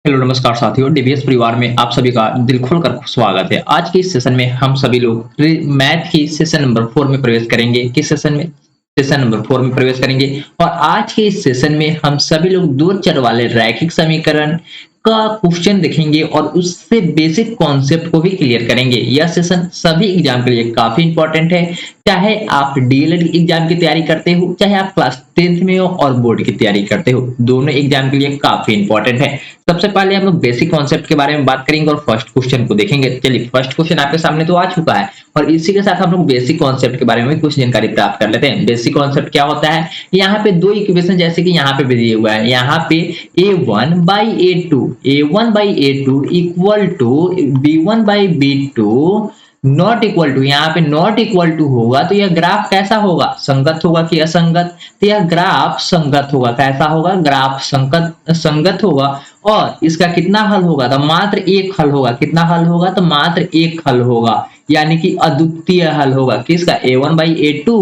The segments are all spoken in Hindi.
हेलो नमस्कार साथियों, डीबीएस परिवार में आप सभी का दिल खोलकर स्वागत है। आज के इस सेशन में हम सभी लोग मैथ की सेशन नंबर 4 में प्रवेश करेंगे। किस सेशन में? सेशन नंबर 4 में प्रवेश करेंगे। और आज के इस सेशन में हम सभी लोग दो चर वाले रैखिक समीकरण का क्वेश्चन देखेंगे और उससे बेसिक कॉन्सेप्ट को भी क्लियर करेंगे। यह सेशन सभी एग्जाम के लिए काफी इंपॉर्टेंट है, चाहे आप डीएलएड एग्जाम की तैयारी करते हो, चाहे आप क्लास 10th में हो और बोर्ड की तैयारी करते हो, दोनों एग्जाम के लिए काफी इंपॉर्टेंट है। सबसे पहले हम लोग बेसिक कॉन्सेप्ट के बारे में बात करेंगे और फर्स्ट क्वेश्चन को देखेंगे। चलिए, फर्स्ट क्वेश्चन आपके सामने तो आ चुका है और इसी के साथ हम लोग बेसिक कॉन्सेप्ट के बारे में कुछ जानकारी प्राप्त कर लेते हैं। बेसिक कॉन्सेप्ट क्या होता है? यहाँ पे दो इक्वेशन जैसे कि यहाँ पे भी दिए हुआ है। यहाँ पे a1/a2 equal to b1/b2 not equal to, यहाँ पे नॉट इक्वल टू होगा तो यह ग्राफ कैसा होगा? संगत होगा कि असंगत? तो यह ग्राफ संगत होगा। कैसा होगा? ग्राफ संगत होगा। और इसका कितना हल होगा? तो मात्र एक हल होगा। कितना हल होगा? तो मात्र एक हल होगा, यानी कि अद्वितीय हल होगा। किसका? a1/a2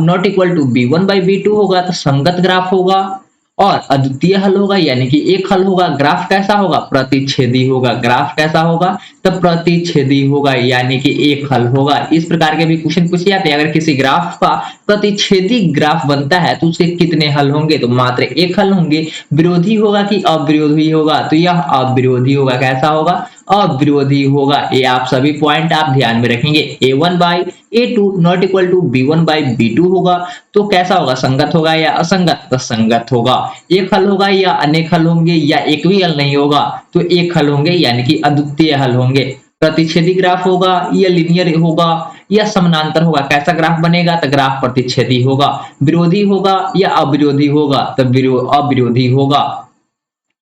not equal to b1/b2 होगा तो संगत ग्राफ होगा और अद्वितीय हल होगा, यानी कि एक हल होगा। ग्राफ कैसा होगा? प्रतिच्छेदी होगा। ग्राफ कैसा होगा? तो प्रतिच्छेदी होगा, यानी कि एक हल होगा। इस प्रकार के भी क्वेश्चन पूछे जाते हैं। अगर किसी ग्राफ का प्रतिच्छेदी ग्राफ बनता है तो उसके कितने हल होंगे? तो मात्र एक हल होंगे। विरोधी होगा कि अविरोधी होगा? तो यह अविरोधी होगा। कैसा होगा? अविरोधी होगा। ये आप सभी पॉइंट आप ध्यान में रखेंगे। a1/a2 not equal to b1/b2 होगा तो कैसा होगा? संगत होगा या असंगत? तो संगत होगा। एक हल होगा या अनेक हल होंगे या एक भी हल नहीं होगा? तो एक हल होंगे, यानी कि अद्वितीय हल होंगे। प्रतिच्छेदी ग्राफ होगा या लीनियर होगा या समानांतर होगा? कैसा ग्राफ बनेगा? तो ग्राफ प्रतिच्छेदी होगा। विरोधी होगा या अविरोधी होगा? तो अविरोधी होगा।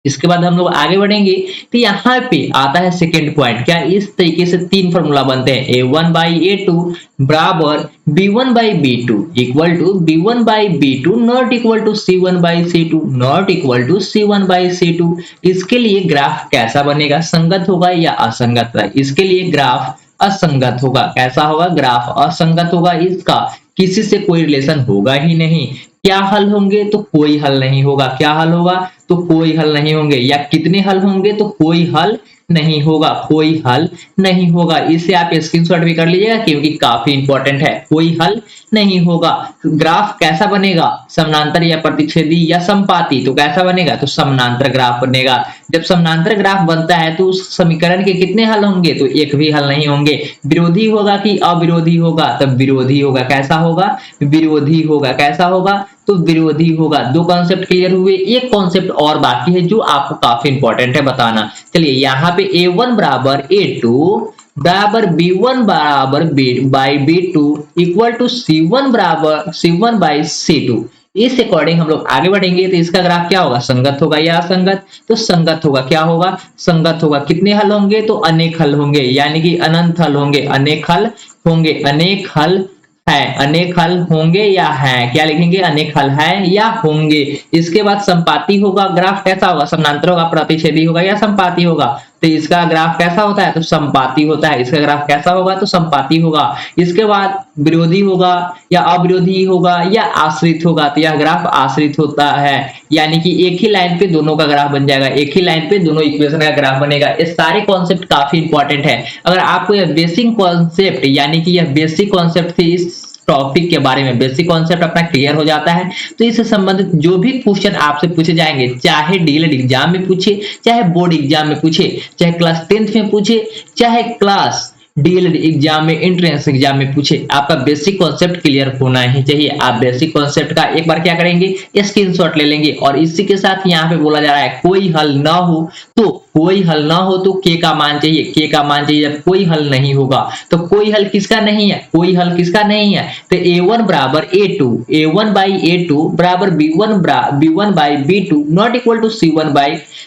इसके बाद हम लोग आगे बढ़ेंगे तो यहाँ पे आता है सेकेंड पॉइंट। क्या? इस तरीके से तीन फॉर्मूला बनते हैं। a1/a2 बराबर b1/b2 equal to b1/b2 not equal to c1/c2 not equal to c1/c2। इसके लिए ग्राफ कैसा बनेगा? संगत होगा या असंगत? इसके लिए ग्राफ असंगत होगा। कैसा होगा? ग्राफ असंगत होगा। इसका किसी से कोई रिलेशन होगा ही नहीं। क्या हल होंगे? तो कोई हल नहीं होगा। क्या हल होगा? तो कोई हल नहीं होंगे। या कितने हल होंगे? तो कोई हल नहीं होगा। कोई हल नहीं होगा। इसे आप स्क्रीनशॉट भी कर लीजिएगा क्योंकि काफी इंपॉर्टेंट है। कोई हल नहीं होगा। ग्राफ कैसा बनेगा? समानांतर या प्रतिच्छेदी या समपाती? तो कैसा बनेगा? तो समानांतर ग्राफ बनेगा। जब समानांतर ग्राफ बनता है तो उस समीकरण के कितने हल होंगे? तो एक भी हल नहीं होंगे। विरोधी होगा कि अविरोधी होगा? तब विरोधी होगा। कैसा होगा? विरोधी होगा। कैसा होगा? तो विरोधी होगा। दो कॉन्सेप्ट क्लियर हुए। एक कॉन्सेप्ट और बाकी है जो आपको काफी इंपॉर्टेंट है बताना। चलिए, यहाँ पे a1 बराबर a2 बराबर b1 बराबर b2 इक्वल टू c1 बराबर c1/c2। इस अकॉर्डिंग हम लोग आगे बढ़ेंगे तो इसका ग्राफ क्या होगा? संगत होगा या असंगत? तो संगत होगा। क्या होगा? संगत होगा। कितने हल होंगे? तो अनेक हल होंगे, यानी कि अनंत हल होंगे। अनेक हल होंगे। अनेक हल है। अनेक हल होंगे या है? क्या लिखेंगे? अनेक हल है या होंगे। इसके बाद संपाती होगा। ग्राफ कैसा होगा? समानांतर होगा, प्रतिच्छेदी होगा या संपाती होगा? तो इसका ग्राफ कैसा होता है? तो संपाती होता है। इसका ग्राफ कैसा होगा? तो संपाती होगा। इसके बाद विरोधी होगा या अविरोधी होगा या आश्रित होगा? तो यह ग्राफ आश्रित होता है, यानी कि एक ही लाइन पे दोनों का ग्राफ बन जाएगा। एक ही लाइन पे दोनों इक्वेशन का ग्राफ बनेगा। ये सारे कॉन्सेप्ट काफी इंपॉर्टेंट है। अगर आपको यह बेसिक कॉन्सेप्ट, यानी कि यह बेसिक कॉन्सेप्ट थी, इस टॉपिक के बारे में बेसिक कॉन्सेप्ट अपना क्लियर हो जाता है तो इससे संबंधित जो भी क्वेश्चन आपसे पूछे जाएंगे, चाहे डीएलएड एग्जाम में पूछे, चाहे बोर्ड एग्जाम में पूछे, चाहे क्लास 10th में पूछे, चाहे क्लास डीएलएड एग्जाम में, एंट्रेंस एग्जाम में पूछे, आपका बेसिक कॉन्सेप्ट क्लियर होना ही चाहिए। आप बेसिक कॉन्सेप्ट का एक बार क्या करेंगे? स्क्रीनशॉट ले लेंगे। और इसी के साथ यहाँ पे बोला जा रहा है कोई हल ना हो तो, कोई हल ना हो तो के का मान चाहिए। के का मान चाहिए जब कोई हल नहीं होगा। तो कोई हल किसका नहीं है? कोई हल किसका नहीं है? तो a1 बराबर a2 a1/a2 बराबर b1/b2 not equal to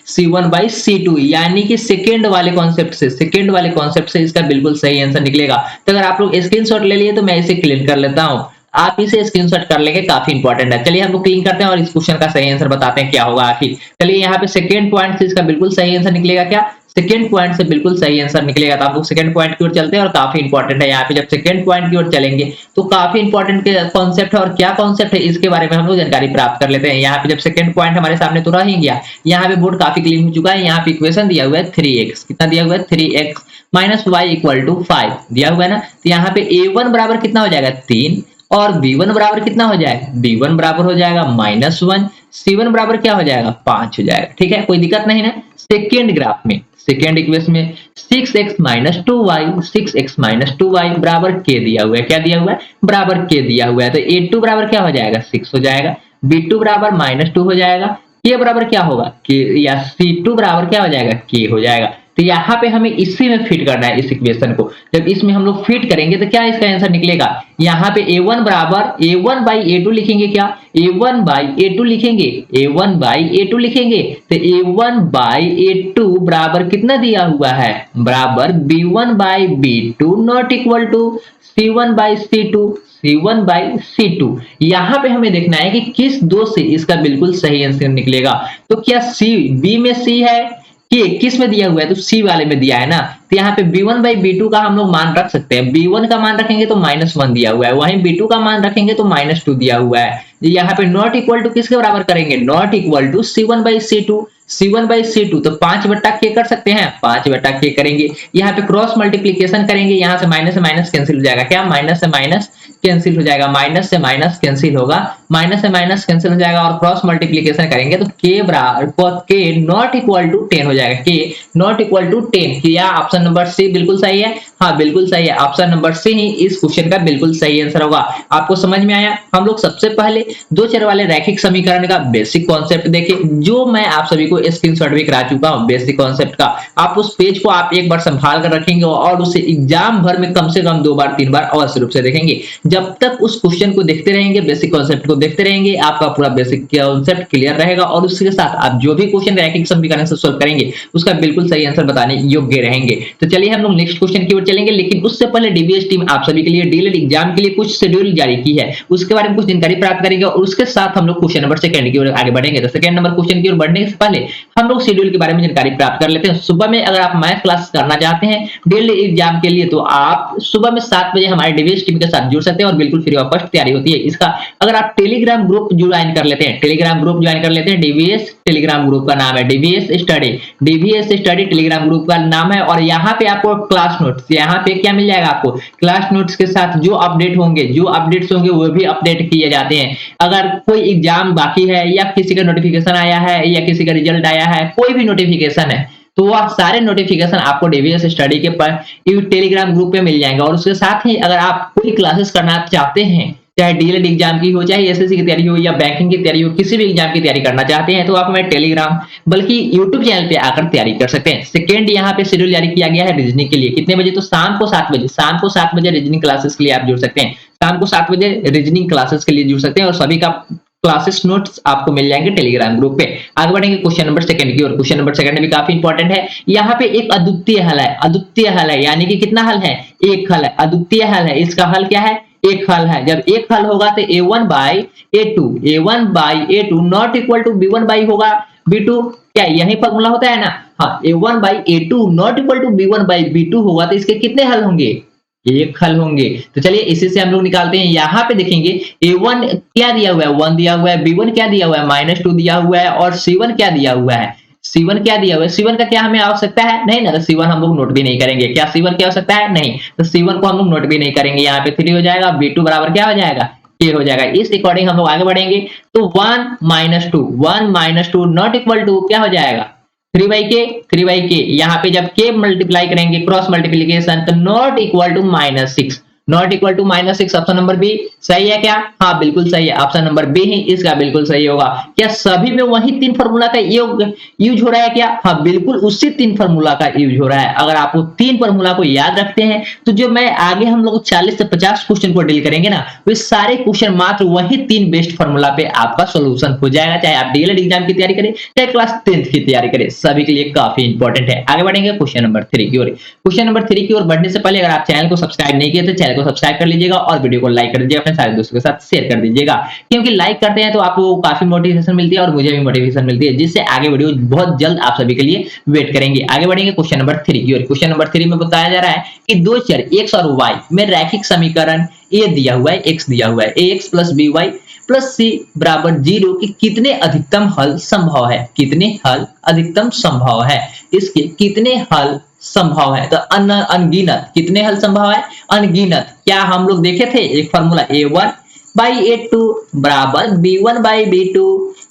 c1/c2, यानी कि सेकेंड वाले कॉन्सेप्ट से इसका बिल्कुल सही आंसर निकलेगा। तो अगर आप लोग स्क्रीनशॉट ले लिए तो मैं इसे क्लीन कर लेता हूं। आप इसे स्क्रीनशॉट कर लेंगे, काफी इंपॉर्टेंट है। चलिए हम लोग क्लीन करते हैं और इस क्वेश्चन का सही आंसर बताते हैं क्या होगा आखिर। चलिए यहाँ पे सेकंड पॉइंट से इसका बिल्कुल सही आंसर निकलेगा। क्या? सेकंड पॉइंट से बिल्कुल सही आंसर निकलेगा। तो आप लोग सेकंड पॉइंट की ओर चलते हैं और काफी इंपॉर्टेंट है यहाँ पे। जब सेकंड पॉइंट की ओर चलेंगे तो काफी इंपॉर्टेंट कॉन्सेप्ट है, और क्या कॉन्सेप्ट है इसके बारे में हम लोग जानकारी प्राप्त कर लेते हैं। यहाँ पे जब सेकंड पॉइंट हमारे सामने तो रह ही गया, यहाँ पे बोर्ड काफी क्लीन हो चुका है। यहाँ पे इक्वेशन दिया हुआ है 3x, कितना दिया हुआ है 3x minus Y equal to 5 दिया हुआ है ना। तो यहाँ पे a1 बराबर कितना हो जाएगा 3, और b1 बराबर कितना हो जाएगा, b1 बराबर हो जाएगा -1, c1 बराबर क्या हो जाएगा 5 हो जाएगा। ठीक है, कोई दिक्कत नहीं ना। सेकेंड ग्राफ में, सेकेंड इक्वेशन में 6x minus 2y, 6x minus 2y बराबर k दिया हुआ है। क्या दिया हुआ है, बराबर k दिया हुआ है। तो a2 बराबर क्या हो जाएगा 6 हो जाएगा, b2 बराबर -2 हो जाएगा, k बराबर क्या होगा k, या c2 बराबर क्या हो जाएगा k हो जाएगा। तो यहाँ पे हमें इसी में फिट करना है इस इक्वेशन को। जब इसमें हम लोग फिट करेंगे तो क्या इसका आंसर निकलेगा, यहाँ पे a1 बराबर a1 बाई a2 लिखेंगे, क्या a1 बाई a2 लिखेंगे, a1 बाई a2 लिखेंगे। तो a1 बाई a2 बराबर कितना दिया हुआ है, बराबर b1 by b2 not equal to c1 by c2, C1 by C2। यहाँ पे हमें देखना है कि किस दो से इसका बिल्कुल सही आंसर निकलेगा। तो क्या C, B में C है, कि किस में दिया हुआ है, तो सी वाले में दिया है ना। तो यहाँ पे b1 बाई b2 का हम लोग मान रख सकते हैं। b1 का मान रखेंगे तो -1 दिया हुआ है, वहीं b2 का मान रखेंगे तो -2 दिया हुआ है। यहाँ पे नॉट इक्वल टू किसके बराबर करेंगे, not equal to c1 by c2, c1 by c2। तो 5 बट्टा k कर सकते हैं, 5 बट्टा k करेंगे। यहाँ पे क्रॉस मल्टीप्लीकेशन करेंगे, यहाँ से माइनस कैंसिल हो जाएगा, क्या माइनस से माइनस कैंसिल हो जाएगा, माइनस से माइनस कैंसिल होगा, माइनस से माइनस कैंसिल हो जाएगा, और क्रॉस मल्टीप्लीकेशन करेंगे तो k बराबर k नॉट इक्वल टू 10 हो जाएगा, k नॉट इक्वल टू 10। क्या ऑप्शन नंबर सी बिल्कुल सही है, हाँ बिल्कुल सही है। ऑप्शन नंबर सी ही इस क्वेश्चन का बिल्कुल सही आंसर होगा। आपको समझ में आया। हम लोग सबसे पहले दो चर वाले रैखिक समीकरण का बेसिक कॉन्सेप्ट देखे, जो मैं आप सभी को स्क्रीनशॉट भी करा चुका हूं बेसिक कॉन्सेप्ट का। आप उस पेज को आप एक बार संभाल कर रखेंगे और उसे एग्जाम भर में कम से कम 2 बार 3 बार अवश्य रूप से देखेंगे। जब तक उस क्वेश्चन को देखते रहेंगे, बेसिक कॉन्सेप्ट को देखते रहेंगे, आपका पूरा बेसिक कॉन्सेप्ट क्लियर रहेगा, और उसके साथ आप जो भी क्वेश्चन रैखिक समीकरण से सॉल्व करेंगे उसका बिल्कुल सही आंसर बताने योग्य रहेंगे। तो चलिए हम लोग नेक्स्ट क्वेश्चन की ओर चलेंगे, लेकिन उससे पहले डीबीएस टीम आप सभी के लिए डीएलएड एग्जाम के लिए कुछ शेड्यूल जारी की है, उसके बारे में कुछ जानकारी प्राप्त करेंगे, और उसके साथ हम लोग क्वेश्चन नंबर सेकंड की ओर आगे बढ़ेंगे। तो सेकंड नंबर क्वेश्चन की ओर बढ़ने से पहले हम लोग शेड्यूल के बारे में जानकारी प्राप्त कर लेते हैं। सुबह में अगर आप मैथ क्लास करना चाहते हैं डीएलएड एग्जाम के लिए, तो आप सुबह में 7 बजे हमारे डीबीएस टीम के साथ जुड़ सकते हैं, और बिल्कुल फ्री ऑफ कॉस्ट तैयारी होती है इसका। अगर आप टेलीग्राम ग्रुप ज्वाइन कर लेते हैं, टेलीग्राम ग्रुप ज्वाइन कर लेते हैं, डीबीएस टेलीग्राम ग्रुप का नाम है डीबीएस स्टडी टेलीग्राम ग्रुप का नाम है। और यहाँ पे आपको क्लास नोट्स, यहाँ पे क्या मिल जाएगा आपको, क्लास नोट्स के साथ जो अपडेट होंगे, जो अपडेट्स होंगे वो भी अपडेट किए जाते हैं। अगर कोई एग्जाम बाकी है, या किसी का नोटिफिकेशन आया है, या किसी का रिजल्ट आया है, कोई भी नोटिफिकेशन है, तो वह सारे नोटिफिकेशन आपको डीबीएस स्टडी के टेलीग्राम ग्रुप पे मिल जाएंगे। और उसके साथ ही अगर आप कोई क्लासेस करना चाहते हैं, चाहे डीएलएड एग्जाम की हो, चाहे एसएससी की तैयारी हो, या बैंकिंग की तैयारी हो, किसी भी एग्जाम की तैयारी करना चाहते हैं, तो आप हमें टेलीग्राम बल्कि यूट्यूब चैनल पे आकर तैयारी कर सकते हैं। सेकंड यहाँ पे शेड्यूल जारी किया गया है रीजनिंग के लिए, कितने बजे, तो शाम को 7 बजे, शाम को 7 बजे रीजनिंग क्लासेस के लिए आप जुड़ सकते हैं। शाम को 7 बजे रीजनिंग क्लासेस के लिए जुड़ सकते हैं, और सभी का क्लासेस नोट्स आपको मिल जाएंगे टेलीग्राम ग्रुप पे। आगे बढ़ेंगे क्वेश्चन नंबर सेकंड की ओर। क्वेश्चन नंबर सेकंड भी काफी इंपॉर्टेंट है। यहाँ पे एक अद्वितीय हल है, अद्वितीय हल है यानी कि कितना हल है, एक हल है, अद्वितीय हल है। इसका हल क्या है, एक हल है। जब एक हल होगा तो a1 by a2 not equal to b1 by होगा b2, क्या यही फॉर्मूला होता है ना, हाँ a1 by a2 not equal to b1 by b2 होगा, तो इसके कितने हल होंगे, एक हल होंगे। तो चलिए इसी से हम लोग निकालते हैं। यहाँ पे देखेंगे a1 क्या दिया हुआ है, 1 दिया हुआ है, b1 क्या दिया हुआ है, -2 दिया हुआ है, और c1 क्या दिया हुआ है, C1 क्या दिया हुआ है, C1 का क्या हमें आवश्यकता है, नहीं ना, तो C1 हम लोग नोट भी नहीं करेंगे। क्या C1 की आवश्यकता है, नहीं, तो C1 को हम लोग नोट भी नहीं करेंगे। यहाँ पे 3 हो जाएगा, B2 बराबर क्या हो जाएगा, k हो जाएगा। इस अकॉर्डिंग हम लोग आगे बढ़ेंगे। तो 1 - 2 नॉट इक्वल टू क्या हो जाएगा, 3/k। यहाँ पे जब k मल्टीप्लाई करेंगे क्रॉस मल्टीप्लीकेशन, तो not equal to -6, not equal to -6। Option number B सही है क्या, हाँ बिल्कुल सही है। ऑप्शन नंबर बी ही इसका बिल्कुल सही होगा। क्या सभी में वही 3 फार्मूला का यूज हो रहा है क्या, हाँ बिल्कुल उसी 3 फार्मूला का यूज हो रहा है। अगर आप वो 3 फार्मूला को याद रखते हैं, तो जो मैं आगे हम लोग 40 से 50 क्वेश्चन को डील करेंगे ना, वे सारे क्वेश्चन मात्र वही 3 बेस्ट फार्मूला पे आपका सोल्यूशन हो जाएगा। चाहे आप डीएलएड एग्जाम की तैयारी करें, चाहे क्लास 10th की तैयारी करें, सभी के लिए काफी इंपॉर्टेंट है। आगे बढ़ेंगे क्वेश्चन नंबर 3 की ओर। क्वेश्चन नंबर 3 की ओर बढ़ने से पहले अगर आप चैनल को सब्सक्राइब नहीं किए तो चैनल को सब्सक्राइब कर लीजिएगा और वीडियो को लाइक कर दीजिएगा, अपने सारे दोस्तों के साथ शेयर कर दीजिएगा, क्योंकि लाइक करते हैं तो आपको काफी मोटिवेशन मिलती है और मुझे भी मोटिवेशन मिलती है, जिससे आगे वीडियो बहुत जल्द आप सभी के लिए वेट करेंगे। आगे बढ़ेंगे क्वेश्चन नंबर 3 की ओर। क्वेश्चन नंबर 3 में बताया जा रहा है कि दो चर x और y में रैखिक समीकरण a दिया हुआ है, x दिया हुआ है, ax plus by plus c बराबर 0 की कितने अधिकतम हल संभव है। कितने हल अधिकतम संभव है, इसके कितने हल संभव है। तो अनगिनत कितने हल संभव है, अनगिनत। क्या हम लोग देखे थे एक फॉर्मूला a1 by a2 बराबर b1 by b2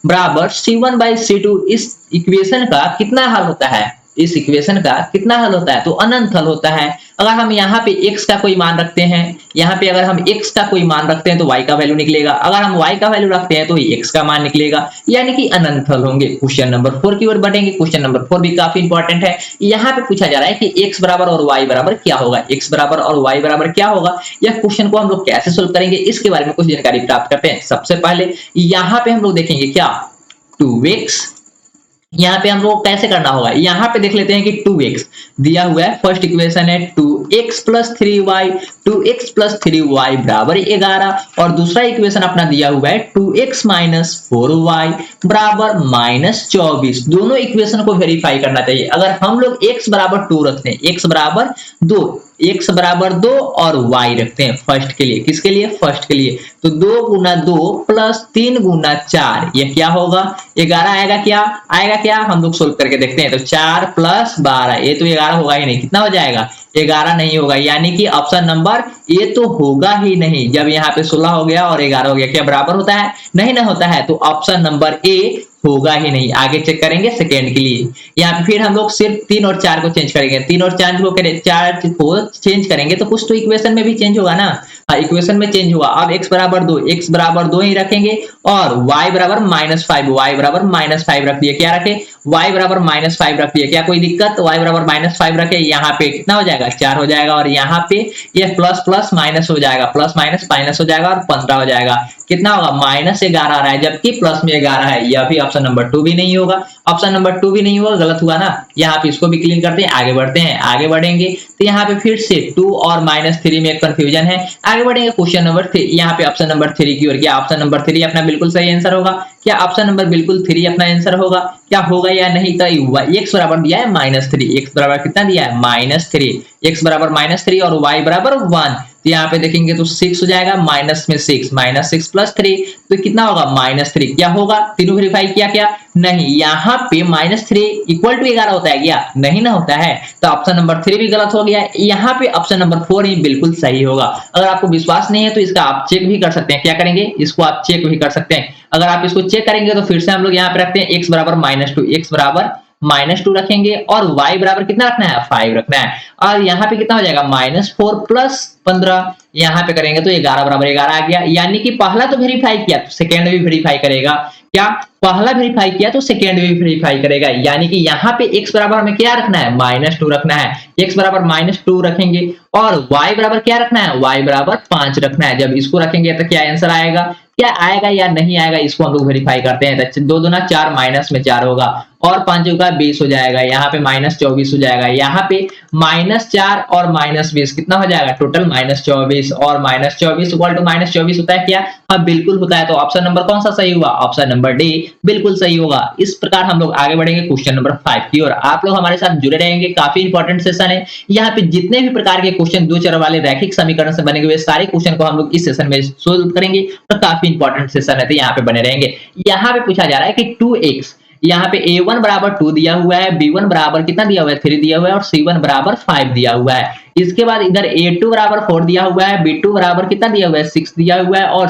बराबर c1 by c2। इस इक्वेशन का कितना हल होता है, इस इक्वेशन का कितना हल होता है, तो अनंत हल होता है। अगर हम यहाँ पे x का कोई मान रखते हैं, यहाँ पे अगर हम x का कोई मान रखते हैं तो y का वैल्यू निकलेगा, अगर हम y का वैल्यू रखते हैं तो x का मान निकलेगा, यानी कि अनंत हल होंगे। क्वेश्चन नंबर 4 की ओर बढ़ेंगे। क्वेश्चन नंबर 4 भी काफी इंपॉर्टेंट है। यहाँ पे पूछा जा रहा है कि x बराबर और y बराबर क्या होगा, x बराबर और y बराबर क्या होगा। यह क्वेश्चन को हम लोग कैसे सोल्व करेंगे, इसके बारे में कुछ जानकारी प्राप्त करते हैं। सबसे पहले यहाँ पे हम लोग देखेंगे क्या 2x, यहाँ पे हम लोग कैसे करना होगा, यहाँ पे देख लेते हैं कि 2x दिया हुआ है, फर्स्ट इक्वेशन है 2x plus 3y, 2x plus 3y बराबर 11, और दूसरा इक्वेशन अपना दिया हुआ है 2x माइनस 4y बराबर माइनस 24। दोनों इक्वेशन को वेरीफाई करना चाहिए। अगर हम लोग x बराबर 2 रखते हैं, x बराबर 2, x बराबर 2 और y रखते हैं फर्स्ट के लिए, किसके लिए, फर्स्ट के लिए, तो 2 गुना 2 प्लस 3 गुना 4, ये क्या होगा 11 आएगा। क्या आएगा, क्या हम लोग सोल्व करके देखते हैं। तो 4 प्लस 12, ये तो 11 होगा ही नहीं, कितना हो जाएगा 11 नहीं होगा, यानी कि ऑप्शन नंबर ये तो होगा ही नहीं। जब यहाँ पे 16 हो गया और 11 हो गया, क्या बराबर होता है, नहीं ना होता है, तो ऑप्शन नंबर ए होगा ही नहीं। आगे चेक करेंगे सेकेंड के लिए। यहाँ पे फिर हम लोग सिर्फ 3 और 4 को चेंज करेंगे, 3 और 4 को चेंज करेंगे तो कुछ तो इक्वेशन में भी चेंज होगा ना। हाँ, इक्वेशन में चेंज हुआ। अब x बराबर 2, x बराबर 2 ही रखेंगे और y बराबर -5, y बराबर -5 रख दिए। क्या रखे, y बराबर -5 रख दिए। क्या कोई दिक्कत, y बराबर -5 रखे। यहाँ पे कितना हो जाएगा 4 हो जाएगा, और यहाँ पे ये प्लस प्लस माइनस हो जाएगा, प्लस माइनस माइनस हो जाएगा और 15 हो जाएगा। कितना होगा -11 आ रहा है, जबकि प्लस में 11 है। यह भी ऑप्शन नंबर 2 भी नहीं होगा, ऑप्शन नंबर 2 भी नहीं होगा, गलत हुआ ना। यहाँ पे इसको भी क्लीन करते हैं, आगे बढ़ते हैं। आगे बढ़ेंगे तो यहाँ पे फिर से 2 और -3 में एक कंफ्यूजन है। आगे बढ़ेंगे क्वेश्चन नंबर 3, यहाँ पे ऑप्शन नंबर 3 की ओर। क्या ऑप्शन नंबर 3 अपना बिल्कुल सही आंसर होगा, क्या ऑप्शन नंबर बिल्कुल 3 अपना आंसर होगा, क्या होगा या नहीं। तो x बराबर दिया है -3, x बराबर कितना दिया है -3, x बराबर -3 और y बराबर 1। तो यहाँ पे देखेंगे तो 6 हो जाएगा, माइनस में 6, -6 प्लस 3 तो कितना होगा -3। क्या होगा, तीनों वेरीफाई किया क्या, नहीं। यहाँ पे -3 इक्वल टू 11 होता है क्या, नहीं ना होता है, तो ऑप्शन नंबर 3 भी गलत हो गया। यहाँ पे ऑप्शन नंबर 4 ही बिल्कुल सही होगा। अगर आपको विश्वास नहीं है तो इसका आप चेक भी कर सकते हैं। क्या करेंगे, इसको आप चेक भी कर सकते हैं। अगर आप इसको चेक करेंगे तो फिर से हम लोग यहाँ पे रखते हैं x बराबर -2, x बराबर -2 रखेंगे और y बराबर कितना रखना है 5 रखना है, और यहाँ पे कितना हो जाएगा -4 प्लस 15, यहाँ पे करेंगे तो 11 बराबर 11 आ गया। यानी कि पहला तो वेरीफाई किया तो सेकेंड भी वेरीफाई करेगा। क्या, पहला वेरीफाई किया तो सेकेंड भी वेरीफाई करेगा। यानी कि यहाँ पे x बराबर हमें क्या रखना है -2 रखना है, x बराबर -2 रखेंगे और y बराबर क्या रखना है, y बराबर 5 रखना है। जब इसको रखेंगे तो क्या आंसर आएगा, क्या आएगा या नहीं आएगा, इसको हम लोग वेरीफाई करते हैं। तो 2 दूना 4, माइनस में 4 होगा और 5 होगा 20 हो जाएगा, यहाँ पे -24 हो जाएगा। यहाँ पे -4 और -20 कितना हो जाएगा, टोटल -24 और -24 इक्वल टू -24 होता है क्या, हाँ बिल्कुल होता है। तो ऑप्शन नंबर कौन सा सही हुआ, ऑप्शन नंबर डी बिल्कुल सही होगा। इस प्रकार हम लोग आगे बढ़ेंगे क्वेश्चन नंबर 5 की ओर। आप लोग हमारे साथ जुड़े रहेंगे, काफी इंपॉर्टेंट सेशन है। यहाँ पे जितने भी प्रकार के क्वेश्चन दो चर वाले रैखिक समीकरण से बने हुए सारे क्वेश्चन को हम लोग इस सेशन में सोल्व करेंगे, और काफी इंपॉर्टेंट सेशन है, तो यहाँ पे बने रहेंगे। यहाँ पे पूछा जा रहा है कि 2x, यहाँ पे a1 बराबर 2 दिया हुआ है, b1 बराबर कितना दिया हुआ है 3 दिया हुआ है, और c1 बराबर 5 दिया हुआ है। इसके बाद इधर a2 बराबर 4 दिया हुआ है, b2 बराबर कितना दिया हुआ है 6 दिया हुआ है, और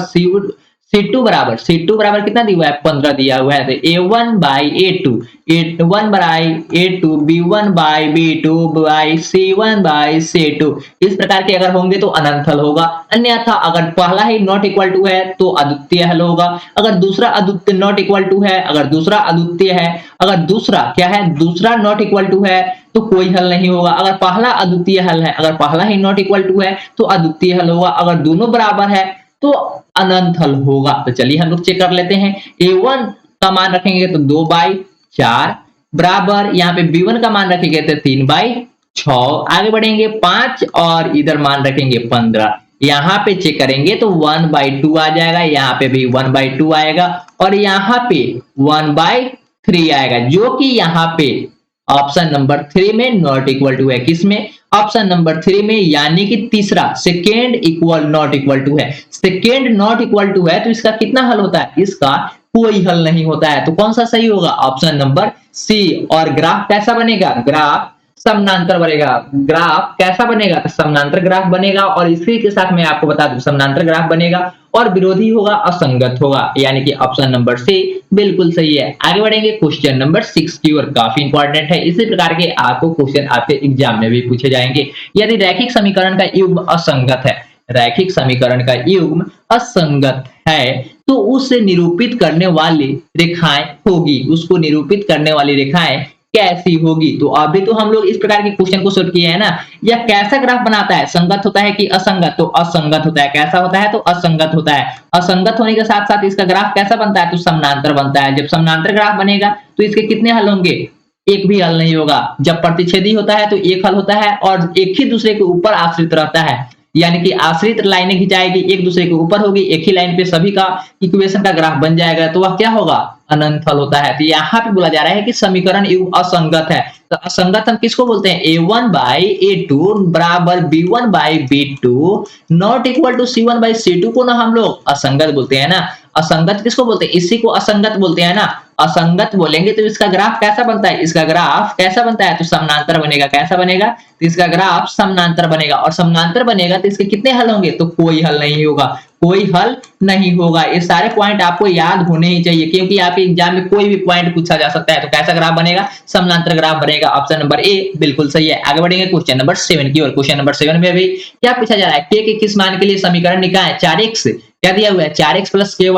C2 बराबर कितना दिया हुआ है 15 दिया हुआ है। तो A1 by A2, A1 by A2, B1 by B2 by C1 by C2, इस प्रकार के अगर होंगे तो अनंत हल होगा। अन्यथा अगर पहला ही नॉट इक्वल टू है तो अद्वितीय हल होगा। अगर दूसरा अद्वितीय नॉट इक्वल टू है, अगर दूसरा अद्वितीय है, अगर दूसरा क्या है, दूसरा नॉट इक्वल टू है तो कोई हल नहीं होगा। अगर पहला अद्वितीय हल है, अगर पहला ही नॉट इक्वल टू है तो अद्वितीय हल होगा। अगर दोनों बराबर है तो अनंत हल होगा। तो चलिए हम लोग चेक कर लेते हैं। A1 का मान रखेंगे तो 2/4 बराबर, यहाँ पे B1 का मान रखेंगे तो 3/6। आगे बढ़ेंगे 5 और इधर मान रखेंगे 15। यहाँ पे चेक करेंगे तो 1/2 आ जाएगा, यहाँ पे भी 1/2 आएगा और यहाँ पे 1/3 आएगा, जो कि यहाँ पे ऑप्शन नंबर 3 में नॉट इक्वल टू है। किसमें? ऑप्शन नंबर 3 में, यानी कि तीसरा second equal not equal to है। सेकेंड नॉट इक्वल टू है तो इसका कितना हल होता है? इसका कोई हल नहीं होता है। तो कौन सा सही होगा? Option number C. और ग्राफ कैसा बनेगा? ग्राफ समानांतर बनेगा। ग्राफ कैसा बनेगा? तो समानांतर ग्राफ बनेगा। और इसी के साथ मैं आपको बता दूं, समानांतर ग्राफ बनेगा और विरोधी होगा, असंगत होगा, यानी कि ऑप्शन नंबर सी बिल्कुल सही है। आगे बढ़ेंगे क्वेश्चन नंबर 6 की ओर, काफी इंपॉर्टेंट है। इसी प्रकार के आपको क्वेश्चन आपके एग्जाम में भी पूछे जाएंगे। यदि रैखिक समीकरण का युग्म असंगत है, रैखिक समीकरण का युग्म असंगत है, तो उसे निरूपित करने वाली रेखाएं होगी, उसको निरूपित करने वाली रेखाएं कैसी होगी? तो अभी तो हम लोग इस प्रकार के क्वेश्चन को सोल्व किए हैं ना। यह कैसा ग्राफ बनाता है? संगत होता है कि असंगत? तो असंगत होता है। कैसा होता है? तो असंगत होता है। असंगत होने के साथ साथ इसका ग्राफ कैसा बनता है? तो समानांतर बनता है। जब समानांतर ग्राफ बनेगा तो इसके कितने हल होंगे? एक भी हल नहीं होगा। जब प्रतिच्छेदी होता है तो एक हल होता है और एक ही दूसरे के ऊपर आश्रित रहता है, यानी कि आश्रित लाइनें खिंचाएगी, एक दूसरे के ऊपर होगी, एक ही लाइन पे सभी का इक्वेशन का ग्राफ बन जाएगा, तो वह क्या होगा? अनंत हल होता है। तो यहाँ पे बोला जा रहा है कि समीकरण युग्म असंगत है। तो असंगत हम किसको बोलते हैं? a1/a2 बराबर b1/b2 not equal to c1/c2 को ना हम लोग असंगत बोलते हैं ना। असंगत किसको बोलते हैं? इसी को असंगत बोलते हैं ना। असंगत बोलेंगे तो इसका ग्राफ कैसा बनता है? इसका ग्राफ कैसा बनता है? तो समानांतर बनेगा। कैसा बनेगा? तो इसका ग्राफ समानांतर बनेगा और समानांतर बनेगा तो इसके कितने हल होंगे? तो कोई हल नहीं होगा, कोई हल नहीं होगा। ये सारे पॉइंट आपको याद होने ही चाहिए, क्योंकि आपके एग्जाम में कोई भी पॉइंट पूछा जा सकता है। तो कैसा ग्राफ बनेगा? समानांतर ग्राफ बनेगा। ऑप्शन नंबर ए बिल्कुल सही है। आगे बढ़ेंगे क्वेश्चन नंबर 7 की ओर। क्वेश्चन नंबर 7 में भी क्या पूछा जा रहा है? के किस मान के लिए समीकरण निकालें? 4x क्या दिया हुआ है? 4x प्लस ky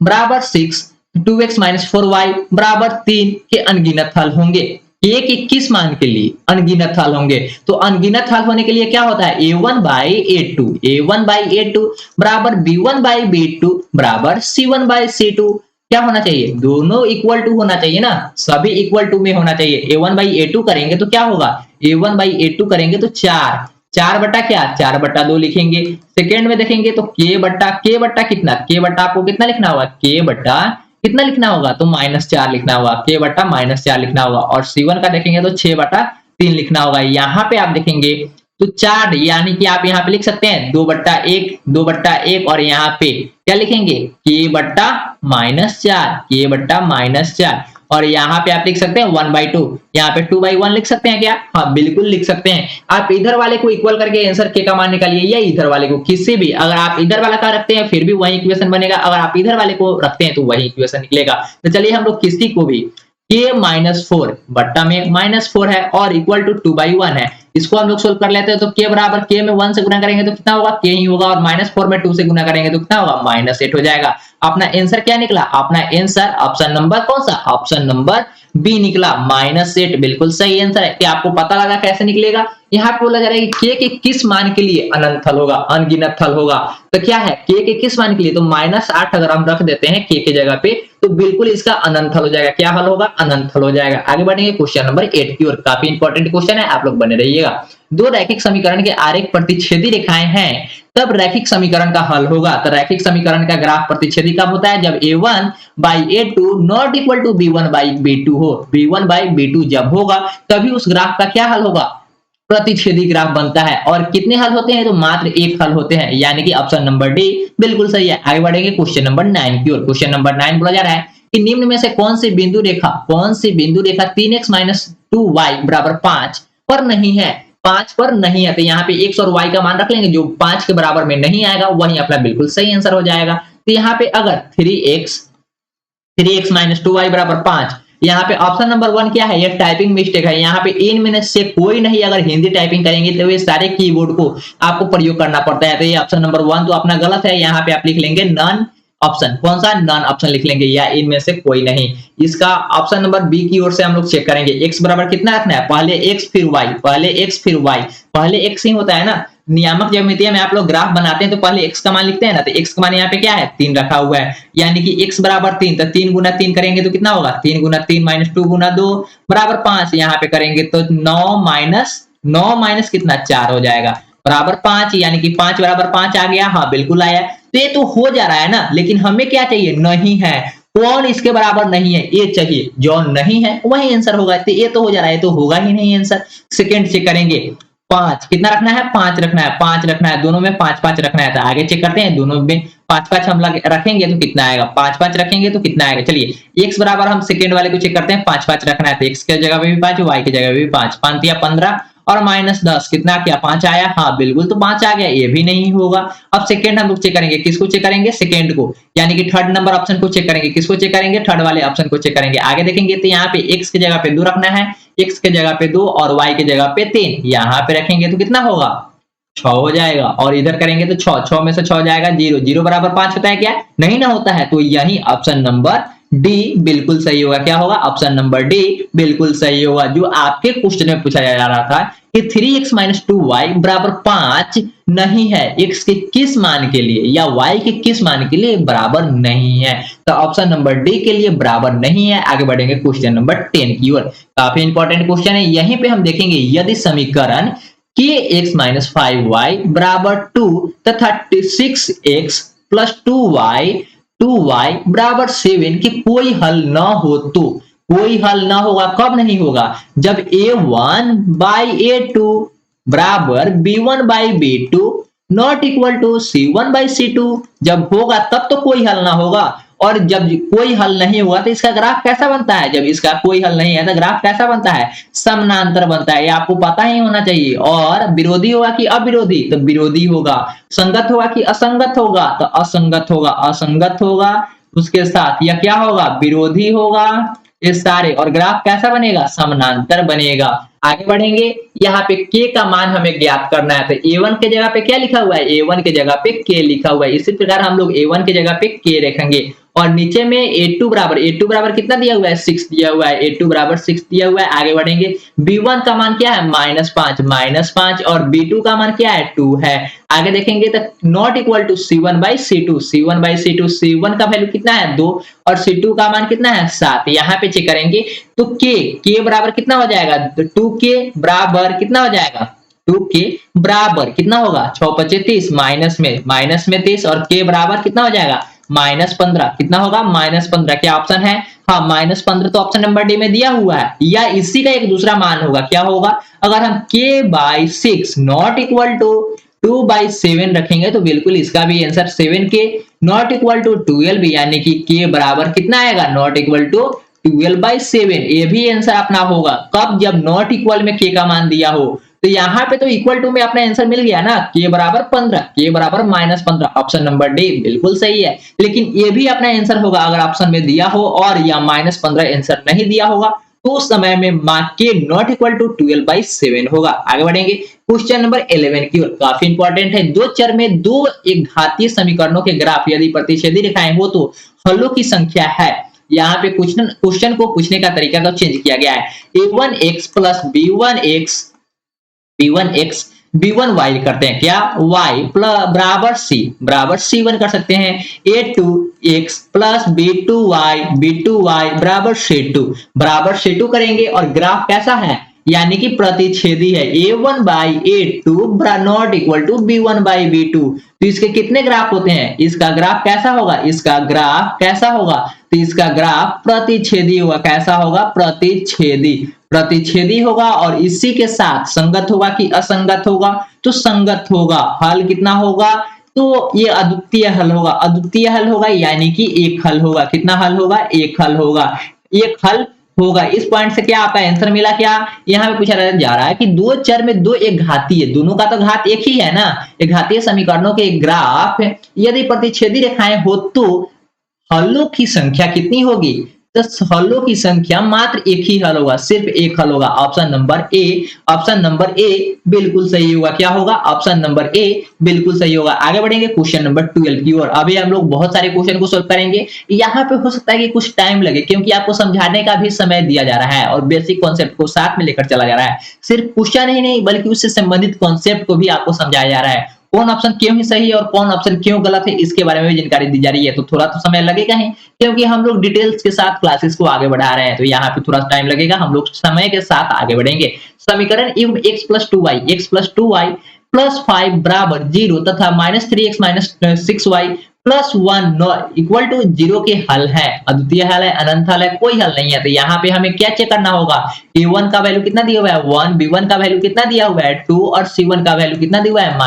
बराबर 6, 2x माइनस 4y बराबर 3 के अनगिनत हल होंगे। के किस मान के लिए अनगिनत हल होंगे? तो अनगिनत हल होने के लिए क्या होता है? a1/a2 बराबर b1/b2 बराबर c1/c2। क्या होना चाहिए? दोनों इक्वल टू होना चाहिए ना, सभी इक्वल टू में होना चाहिए। a1/a2 करेंगे तो क्या होगा? a1/a2 करेंगे तो 4 बटा क्या? 4/2 लिखेंगे। सेकेंड में देखेंगे तो k बट्टा कितना? k बट्टा आपको कितना लिखना होगा? k बट्टा कितना लिखना होगा? तो -4 लिखना होगा। k बट्टा -4 लिखना होगा। और c1 का देखेंगे तो 6/3 लिखना होगा। यहाँ पे आप देखेंगे तो 4, यानी कि आप यहाँ पे लिख सकते हैं 2/1 और यहाँ पे क्या लिखेंगे? k बट्टा -4 और यहाँ पे आप लिख सकते हैं 1/2, यहाँ पे 2/1 लिख सकते हैं क्या? हाँ बिल्कुल लिख सकते हैं। आप इधर वाले को इक्वल करके आंसर के का मान निकालिए, या इधर वाले को, किसी भी। अगर आप इधर वाला का रखते हैं फिर भी वही इक्वेशन बनेगा, अगर आप इधर वाले को रखते हैं तो वही इक्वेशन निकलेगा। तो चलिए हम लोग किसी को भी, k-4 बट्टा में -4 है और इक्वल टू 2/1 है, इसको हम लोग सोल्व कर लेते हैं। तो k बराबर k में 1 से गुना करेंगे तो कितना होगा? k ही होगा। और -4 में 2 से गुना करेंगे तो कितना होगा? -8 हो जाएगा। अपना आंसर क्या निकला? अपना आंसर ऑप्शन नंबर कौन सा? ऑप्शन नंबर बी निकला, -8 बिल्कुल सही आंसर है। क्या आपको पता लगा कैसे निकलेगा? यहाँ पे बोला जा रहा है कि k के किस मान के लिए अनंत हल होगा, अनगिनत हल होगा। तो क्या है? k के किस मान के लिए? तो -8 अगर हम रख देते हैं k की जगह पे तो बिल्कुल इसका अनंत हल हो जाएगा। क्या हल होगा? अनंत हल हो जाएगा। आगे बढ़ेंगे क्वेश्चन नंबर 8 की ओर, काफी इंपॉर्टेंट क्वेश्चन है, आप लोग बने रहिएगा। दो रैखिक समीकरण के आरेख प्रतिच्छेदी रेखाएं हैं, तब रैखिक समीकरण का हल होगा। तो रैखिक समीकरण का ग्राफ प्रतिच्छेदी कब होता है? जब a1/a2 not equal to b1/b2 हो। b1/b2 जब होगा तभी उस ग्राफ का क्या हल होगा? प्रतिच्छेदी ग्राफ बनता है। और कितने हल होते हैं? तो मात्र एक हल होते हैं, यानी कि ऑप्शन नंबर डी बिल्कुल सही है। आगे बढ़ेंगे क्वेश्चन नंबर 9 की ओर। क्वेश्चन नंबर 9 बोला जा रहा है कि निम्न में से कौन सी बिंदु रेखा 3x माइनस 2y बराबर 5 पर नहीं है? 5 पर नहीं है, तो यहाँ पे x और y का मान रख लेंगे, जो 5 के बराबर में नहीं आएगा वही अपना बिल्कुल सही आंसर हो जाएगा। तो यहाँ पे अगर 3x माइनस 2y बराबर 5, यहाँ पे ऑप्शन नंबर 1 क्या है? ये टाइपिंग मिस्टेक है। यहाँ पे इनमें से कोई नहीं, अगर हिंदी टाइपिंग करेंगे तो ये सारे कीबोर्ड को आपको प्रयोग करना पड़ता है। तो ये ऑप्शन नंबर 1 तो अपना गलत है। यहाँ पे आप लिख लेंगे नन ऑप्शन। कौन सा? नन ऑप्शन लिख लेंगे, या इनमें से कोई नहीं। इसका ऑप्शन नंबर बी की ओर से हम लोग चेक करेंगे। x बराबर कितना रखना है? पहले x फिर y, पहले x फिर y, पहले x ही होता है ना। नियामक ज्यामिति में आप लोग ग्राफ बनाते हैं तो पहले x का मान लिखते हैं ना। तो x का मान यहाँ पे क्या है? 3 रखा हुआ है, यानी कि x बराबर 3, तो 3 गुना 3 करेंगे तो कितना होगा? 3 गुना 3 माइनस 2 गुना 2 बराबर 5। यहाँ पे करेंगे तो 9 माइनस कितना? 4 हो जाएगा। बराबर 5, यानी कि 5 बराबर 5 आ गया। हाँ बिल्कुल आया। तो ये तो हो जा रहा है ना, लेकिन हमें क्या चाहिए, नहीं है। कौन इसके बराबर नहीं है, ये चाहिए। जो नहीं है वही आंसर होगा। तो ये तो हो जा रहा है, ये तो होगा ही नहीं आंसर। सेकंड चेक करेंगे। 5 कितना रखना है, 5 रखना है, 5 रखना है, दोनों में 5 5 रखना है। तो आगे चेक करते हैं, दोनों में 5 5 हम रखेंगे तो कितना आएगा, 5 5 रखेंगे तो कितना आएगा। चलिए x बराबर हम सेकंड वाले को चेक करते हैं, 5 5 रखना है तो x की जगह पे भी 5, y की जगह पे भी 5, 5 या 15 और -10 कितना क्या 5 आया। हाँ बिल्कुल, तो 5 आ गया, ये भी नहीं होगा। अब सेकंड हम लोग चेक करेंगे, किसको चेक करेंगे, सेकंड को, यानी कि थर्ड नंबर ऑप्शन को चेक करेंगे। किसको चेक करेंगे, थर्ड वाले ऑप्शन को चेक करेंगे। आगे देखेंगे तो यहाँ पे x की जगह पे 2 रखना है, x की जगह पे 2 और y की जगह पे 3 यहाँ पे रखेंगे तो कितना होगा, 6 हो जाएगा। और इधर करेंगे तो 6, 6 में से 6 जाएगा 0, 0 बराबर 5 होता है क्या, नहीं ना होता है। तो यही ऑप्शन नंबर डी बिल्कुल सही होगा। क्या होगा, ऑप्शन नंबर डी बिल्कुल सही होगा। जो आपके क्वेश्चन में पूछा जा रहा था कि 3x - 2y बराबर 5 नहीं है, x के किस मान के लिए या y के किस मान के लिए बराबर नहीं है, तो ऑप्शन नंबर डी के लिए बराबर नहीं है। आगे बढ़ेंगे क्वेश्चन नंबर 10 की ओर। काफी इंपॉर्टेंट क्वेश्चन है। यहीं पे हम देखेंगे, यदि समीकरण kx - 5y बराबर 2 तथा 6x + 2y बराबर 7 की कोई हल न हो तो, कोई हल ना होगा कब नहीं होगा, जब a1/a2 बराबर b1/b2 not equal to c1/c2, जब होगा तब तो कोई हल ना होगा। और जब कोई हल नहीं हुआ तो इसका ग्राफ कैसा बनता है, जब इसका कोई हल नहीं है तो ग्राफ कैसा बनता है, समानांतर बनता है। ये आपको पता ही होना चाहिए। और विरोधी होगा कि अविरोधी, तो विरोधी होगा। संगत होगा कि असंगत होगा, तो असंगत होगा, असंगत होगा। उसके साथ यह क्या होगा, विरोधी होगा। ये सारे, और ग्राफ कैसा बनेगा, समानांतर बनेगा। आगे बढ़ेंगे, यहाँ पे k का मान हमें ज्ञात करना है। तो a1 के जगह पे क्या लिखा हुआ है, a1 के जगह पे k लिखा हुआ है। इसी प्रकार हम लोग a1 के जगह पे k रखेंगे। और नीचे में a2 बराबर कितना दिया हुआ है, 6 दिया हुआ है। a2 बराबर 6 दिया हुआ है। आगे बढ़ेंगे, b1 का मान क्या है, -5 और b2 का मान क्या है, 2 है। आगे देखेंगे तो not equal to c1/c2, c1 का वैल्यू कितना है, 2 और c2 का मान कितना है, 7। यहाँ पे चेक करेंगे तो k बराबर कितना हो जाएगा, तो 2k बराबर कितना हो जाएगा, 2k बराबर कितना होगा, 6 × 5 = 30, माइनस में 30 और k बराबर कितना हो जाएगा, -15। कितना होगा, -15। क्या ऑप्शन है, हाँ -15 तो ऑप्शन नंबर डी में दिया हुआ है। या इसी का एक दूसरा मान होगा, क्या होगा, अगर हम k/6 नॉट इक्वल टू 2/7 रखेंगे तो बिल्कुल इसका भी answer 7k not equal to 12, यानी कि k बराबर कितना आएगा, नॉट इक्वल टू 12/7। ये भी आंसर अपना होगा कब, जब नॉट इक्वल में k का मान दिया हो। तो यहाँ पे तो इक्वल टू में अपना आंसर मिल गया ना, k बराबर 15, k बराबर -15। ऑप्शन नंबर डी बिल्कुल सही है। लेकिन ये भी अपना आंसर होगा अगर ऑप्शन में दिया हो और या -15 आंसर नहीं दिया होगा, तो उस समय में k नॉट इक्वल टू 12/7 होगा। आगे बढ़ेंगे क्वेश्चन नंबर 11 की ओर। काफी इंपॉर्टेंट है। दो चर में दो एक घातीय समीकरणों के ग्राफ यदि प्रतिच्छेदी रेखाएं हो तो हलों की संख्या है। यहाँ पे क्वेश्चन को पूछने का तरीका तो चेंज किया गया है। a1x + b1x b1y करते हैं क्या, y बराबर c1 कर सकते हैं। a2x + b2y बराबर c2 करेंगे। और ग्राफ कैसा है, यानी कि प्रतिच्छेदी है। a1/a2 not equal to b1/b2। तो इसके कितने ग्राफ होते हैं, इसका ग्राफ कैसा होगा, इसका ग्राफ कैसा होगा, तो इसका ग्राफ प्रतिच्छेदी होगा। कैसा होगा, प्रतिच्छेदी होगा। और इसी के साथ संगत होगा कि असंगत होगा, तो संगत होगा। हल कितना होगा, तो ये अद्वितीय हल होगा, यानी कि एक हल होगा। कितना हल होगा, एक हल होगा, एक हल होगा। इस पॉइंट से क्या आपका आंसर मिला, क्या यहाँ पे पूछा जा रहा है कि दो चर में दो एक घातीय, दोनों का तो घात एक ही है ना, एक घातीय समीकरणों के ग्राफ यदि प्रतिच्छेदी रेखाएं हो तो हलों की संख्या कितनी होगी, तो हलों की संख्या मात्र एक ही हल होगा, सिर्फ एक हल होगा। ऑप्शन नंबर ए बिल्कुल सही होगा। क्या होगा, ऑप्शन नंबर ए बिल्कुल सही होगा। आगे बढ़ेंगे क्वेश्चन नंबर 12 की ओर। अभी हम लोग बहुत सारे क्वेश्चन को सॉल्व करेंगे। यहाँ पे हो सकता है कि कुछ टाइम लगे, क्योंकि आपको समझाने का भी समय दिया जा रहा है और बेसिक कॉन्सेप्ट को साथ में लेकर चला जा रहा है। सिर्फ क्वेश्चन ही नहीं बल्कि उससे संबंधित कॉन्सेप्ट को भी आपको समझाया जा रहा है। कौन ऑप्शन क्यों ही सही है और कौन ऑप्शन क्यों गलत है, इसके बारे में भी जानकारी दी जा रही है। तो थोड़ा तो समय लगेगा ही, क्योंकि हम लोग डिटेल्स के साथ क्लासेस को आगे बढ़ा रहे हैं, तो यहाँ पे थोड़ा टाइम लगेगा। हम लोग समय के साथ आगे बढ़ेंगे। समीकरण x + 2y +5 बराबर 0 तथा -3x - 6y +1 इक्वल टू 0 के हल है, अद्वितीय हल है, अनंत हल है, कोई हल नहीं है। तो यहाँ पे हमें क्या चेक करना होगा, a1 का वैल्यू कितना दिया हुआ है 1, b1 का वैल्यू कितना दिया हुआ है 2 और c1 का वैल्यू कितना दिया हुआ है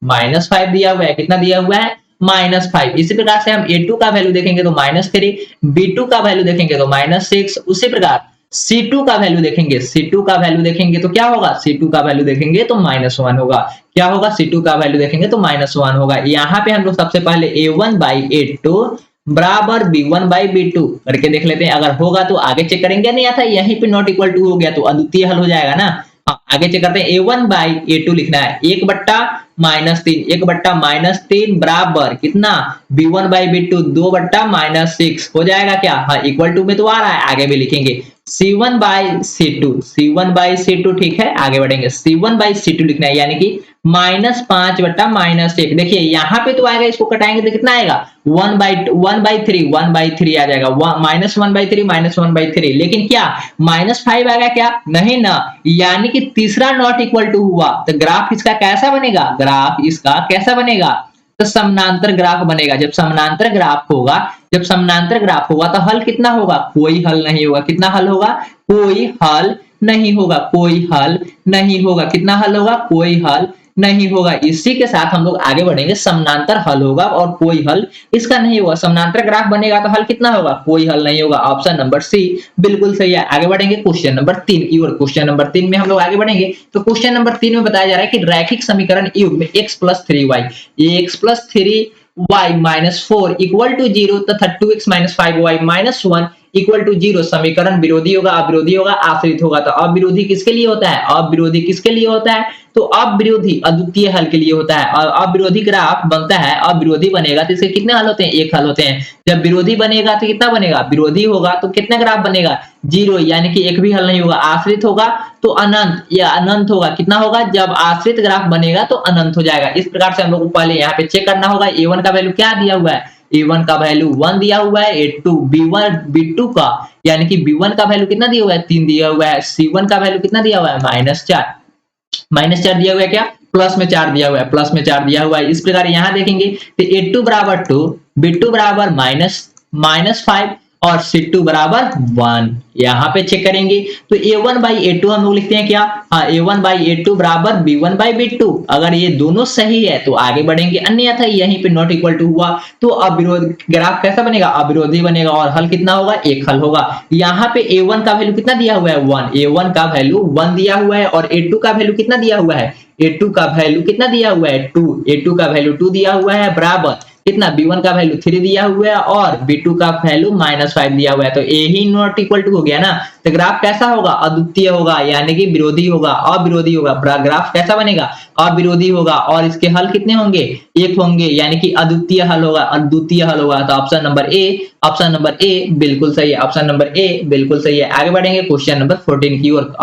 -5 दिया हुआ है, कितना दिया हुआ है -5। इसी प्रकार से हम a2 का वैल्यू देखेंगे तो -3, b2 का वैल्यू देखेंगे तो -6। उसी प्रकार C2 का वैल्यू देखेंगे, C2 का वैल्यू देखेंगे तो क्या होगा, C2 का वैल्यू देखेंगे तो -1 होगा। क्या होगा, C2 का वैल्यू देखेंगे तो -1 होगा। यहाँ पे हम लोग सबसे पहले A1 by A2 बराबर B1 by B2 करके देख लेते हैं, अगर होगा तो आगे चेक करेंगे, नहीं आता यहीं पे नॉट इक्वल टू हो गया तो अद्वितीय हल हो जाएगा ना। हाँ, आगे चेक करते हैं, A1 by A2 लिखना है, 1/-3, 1/-3 बराबर कितना, B1 by B2 2/-6 हो जाएगा क्या, हाँ इक्वल टू में तो आ रहा है, आगे भी लिखेंगे C1 by C2 ठीक है, आगे बढ़ेंगे C1 by C2 लिखना है, यानी कि -5/-1। देखिए यहाँ पे तो आएगा, इसको कटाएंगे तो कितना आएगा 1/3 आ जाएगा, -1/3 लेकिन क्या -5 आएगा क्या, नहीं ना, यानी कि तीसरा नॉट इक्वल टू हुआ। तो ग्राफ इसका कैसा बनेगा, ग्राफ इसका कैसा बनेगा, तो समानांतर ग्राफ बनेगा। जब समानांतर ग्राफ होगा तो हल कितना होगा, कोई हल नहीं होगा। कितना हल होगा, कोई हल नहीं होगा, कोई हल नहीं होगा। कितना हल होगा, कोई हल नहीं होगा। इसी के साथ हम लोग आगे बढ़ेंगे, समानांतर हल होगा और कोई हल इसका नहीं होगा। समानांतर ग्राफ बनेगा तो हल कितना होगा, कोई हल नहीं होगा। ऑप्शन नंबर सी बिल्कुल सही है। आगे बढ़ेंगे क्वेश्चन नंबर 3 की ओर। क्वेश्चन नंबर 3 में हम लोग आगे बढ़ेंगे, तो क्वेश्चन नंबर 3 में बताया जा रहा है कि रैखिक समीकरण युग्म x + 3y -4 इक्वल टू 0 तथा 2x - 5y -1 इक्वल टू 0 समीकरण विरोधी होगा, अविरोधी होगा, आश्रित होगा। तो अविरोधी किसके लिए होता है, अविरोधी किसके लिए होता है, तो अविरोधी अद्वितीय हल के लिए होता है। और अविरोधी ग्राफ बनता है, अविरोधी बनेगा तो इसके कितने हल होते हैं, एक हल होते हैं। जब विरोधी बनेगा तो कितना बनेगा, विरोधी होगा तो कितना ग्राफ बनेगा 0, यानी कि एक भी हल नहीं होगा। आश्रित होगा तो अनंत या अनंत होगा। कितना होगा, जब आश्रित ग्राफ बनेगा तो अनंत हो जाएगा। इस प्रकार से हम लोग को पहले यहाँ पे चेक करना होगा, A1 का वैल्यू क्या दिया हुआ है, A1 का वैल्यू 1 दिया हुआ है, A2 B2 का यानी कि B1 का वैल्यू कितना दिया हुआ है 3 दिया हुआ है, C1 का वैल्यू कितना दिया हुआ है -4 दिया हुआ है, क्या प्लस में 4 दिया हुआ है, प्लस में 4 दिया हुआ है। इस प्रकार यहाँ देखेंगे तो A2 बराबर 2, B2 बराबर -5 और C2 बराबर 1। यहाँ पे चेक करेंगे तो A1 by A2 हम लोग लिखते हैं क्या, हाँ A1 by A2 बराबर B1 by B2। अगर ये दोनों सही है तो आगे बढ़ेंगे, अन्यथा यहीं पे नॉट इक्वल टू हुआ तो अविरोध ग्राफ कैसा बनेगा, अविरोधी बनेगा और हल कितना होगा, एक हल होगा। यहाँ पे A1 का वैल्यू कितना दिया हुआ है 1, A1 का वैल्यू 1 दिया हुआ है और A2 का वैल्यू कितना दिया हुआ है, A2 का वैल्यू कितना दिया हुआ है 2, A2 का वैल्यू 2 दिया हुआ है बराबर कितना, B1 का वैल्यू 3 दिया हुआ है और B2 का वैल्यू -5 दिया हुआ है। तो ए ही नॉट इक्वल टू हो गया ना। तो ग्राफ कैसा होगा, अद्वितीय होगा, यानी कि विरोधी होगा, अविरोधी होगा। ग्राफ कैसा बनेगा, अविरोधी होगा और इसके हल कितने होंगे, एक होंगे, यानी कि अद्वितीय हल होगा, अद्वितीय हल होगा। तो ऑप्शन नंबर ए बिल्कुल सही है, ऑप्शन नंबर ए बिल्कुल सही है। आगे बढ़ेंगे क्वेश्चन नंबर 14 की ओर।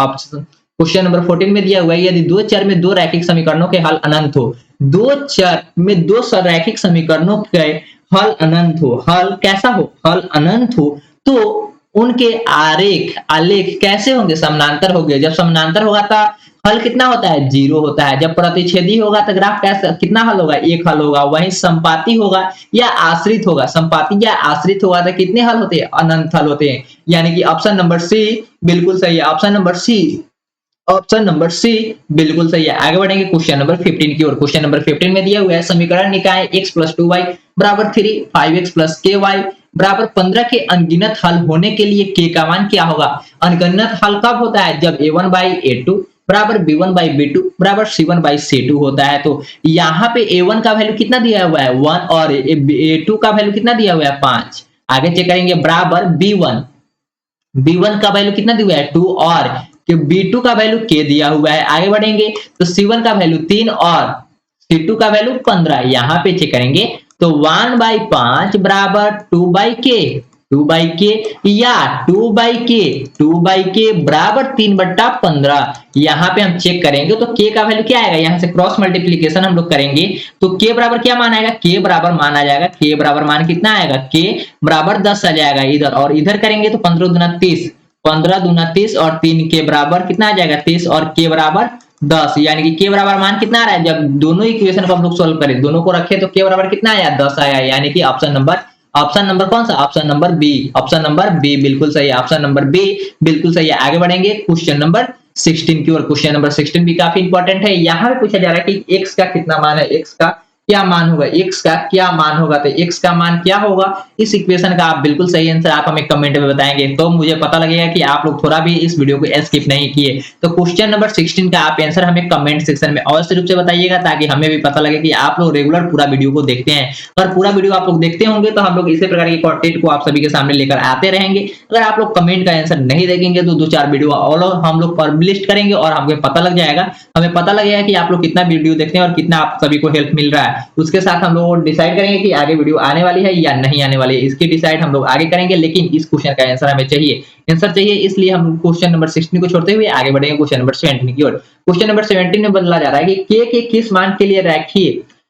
क्वेश्चन नंबर 14 में दिया हुआ है, यदि दो चर में दो रैखिक समीकरणों के हल अनंत हो, दो चर में दो रैखिक समीकरणों के हल अनंत हो, हल कैसा हो, हल अनंत हो, तो उनके आलेख कैसे होंगे, समानांतर होंगे। जब समानांतर होगा तो हल कितना होता है, 0 होता है। जब प्रतिच्छेदी होगा तो ग्राफ कैसा, कितना हल होगा, एक हल होगा। वहीं संपाती होगा या आश्रित होगा, संपाती या आश्रित होगा तो कितने हल होते हैं, अनंत हल होते हैं। यानी कि ऑप्शन नंबर सी बिल्कुल सही है, ऑप्शन नंबर सी बिल्कुल सही है। आगे बढ़ेंगे क्वेश्चन नंबर 15 की ओर। क्वेश्चन नंबर 15 में दिया हुआ है, समीकरण निकाय x + 2y बराबर 3, 5x + ky बराबर 15 के अनगिनत हल होने के लिए k का मान क्या होगा। अनगिनत हल कब होता है, जब A1 by A2 बराबर B1 by B2 बराबर C1 by C2 होता है। तो यहाँ पे A1 का वैल्यू कितना दिया हुआ है 1 और A2 का वैल्यू कितना दिया हुआ है 5। आगे चेक करेंगे बराबर B1 का वैल्यू कितना दिया हुआ है 2 और B2 का वैल्यू k दिया हुआ है। आगे बढ़ेंगे तो C1 का वैल्यू 3 और C2 का वैल्यू 15। यहाँ पे चेक करेंगे तो 1/5 बराबर 2/k या 2/k बराबर 3/15। यहाँ पे हम चेक करेंगे तो k का वैल्यू क्या आएगा, यहाँ से क्रॉस मल्टीप्लीकेशन हम लोग करेंगे तो k बराबर क्या मान आएगा, k बराबर मान आ जाएगा, k बराबर मान कितना आएगा, k बराबर 10 आ जाएगा इधर, और इधर करेंगे तो 15 दूना 30 और 3 के बराबर कितना आ जाएगा 30 और k बराबर 10, यानी कि k बराबर मान कितना आ रहा है, जब दोनों इक्वेशन को हम लोग सोल्व करें, दोनों को रखे तो k बराबर कितना आया, 10 आया, यानी कि ऑप्शन नंबर कौन सा, option number B, option number B बिल्कुल सही है, ऑप्शन नंबर बी बिल्कुल सही है। आगे बढ़ेंगे क्वेश्चन नंबर 16 की ओर। क्वेश्चन नंबर 16 भी काफी इंपॉर्टेंट है। यहाँ पे पूछा जा रहा है कि x का कितना मान है, x का क्या मान होगा, x का क्या मान होगा, तो x का मान क्या होगा इस इक्वेशन का, आप बिल्कुल सही आंसर आप हमें कमेंट में बताएंगे, तो मुझे पता लगेगा कि आप लोग थोड़ा भी इस वीडियो को स्किप नहीं किए। तो क्वेश्चन नंबर 16 का आप आंसर हमें कमेंट सेक्शन में अवश्य रूप से बताइएगा, ताकि हमें भी पता लगे कि आप लोग रेगुलर पूरा वीडियो को देखते हैं। और पूरा वीडियो आप लोग देखते होंगे तो हम लोग इसी प्रकार के कंटेंट को आप सभी के सामने लेकर आते रहेंगे। अगर आप लोग कमेंट का आंसर नहीं देखेंगे तो 2-4 वीडियो और हम लोग पब्लिश करेंगे और हमें पता लग जाएगा, हमें पता लगेगा कि आप लोग कितना वीडियो देखते हैं और कितना आप सभी को हेल्प मिल रहा है। उसके साथ हम लोग डिसाइड करेंगे कि आगे वीडियो आने वाली है या नहीं आने वाली है, इसकी डिसाइड हम लोग आगे करेंगे। लेकिन इस क्वेश्चन का आंसर हमें चाहिए, आंसर चाहिए, इसलिए हम क्वेश्चन नंबर 16 को छोड़ते हुए आगे बढ़ेंगे क्वेश्चन नंबर 17 की ओर। क्वेश्चन नंबर 17 में बदला जा रहा है कि के किस मान के लिए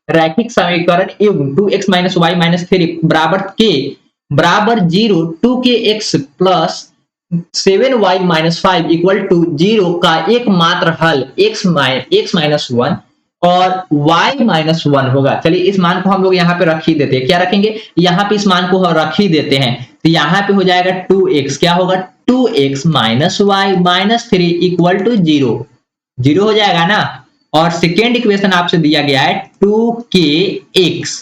रैखिक समीकरण युग्म 2x-y-3 बराबर के बराबर 0 2kx plus 7y-5 equal to 0 का एकमात्र हल x माइनस 1 और y माइनस 1 होगा। चलिए इस मान को हम लोग यहाँ पे रख ही देते हैं, क्या रखेंगे, यहाँ पे इस मान को रख ही देते हैं, तो यहाँ पे हो जाएगा 2x, क्या होगा 2x minus y minus 3 equal to 0, 0 हो जाएगा ना। और सेकेंड इक्वेशन आपसे दिया गया है 2kx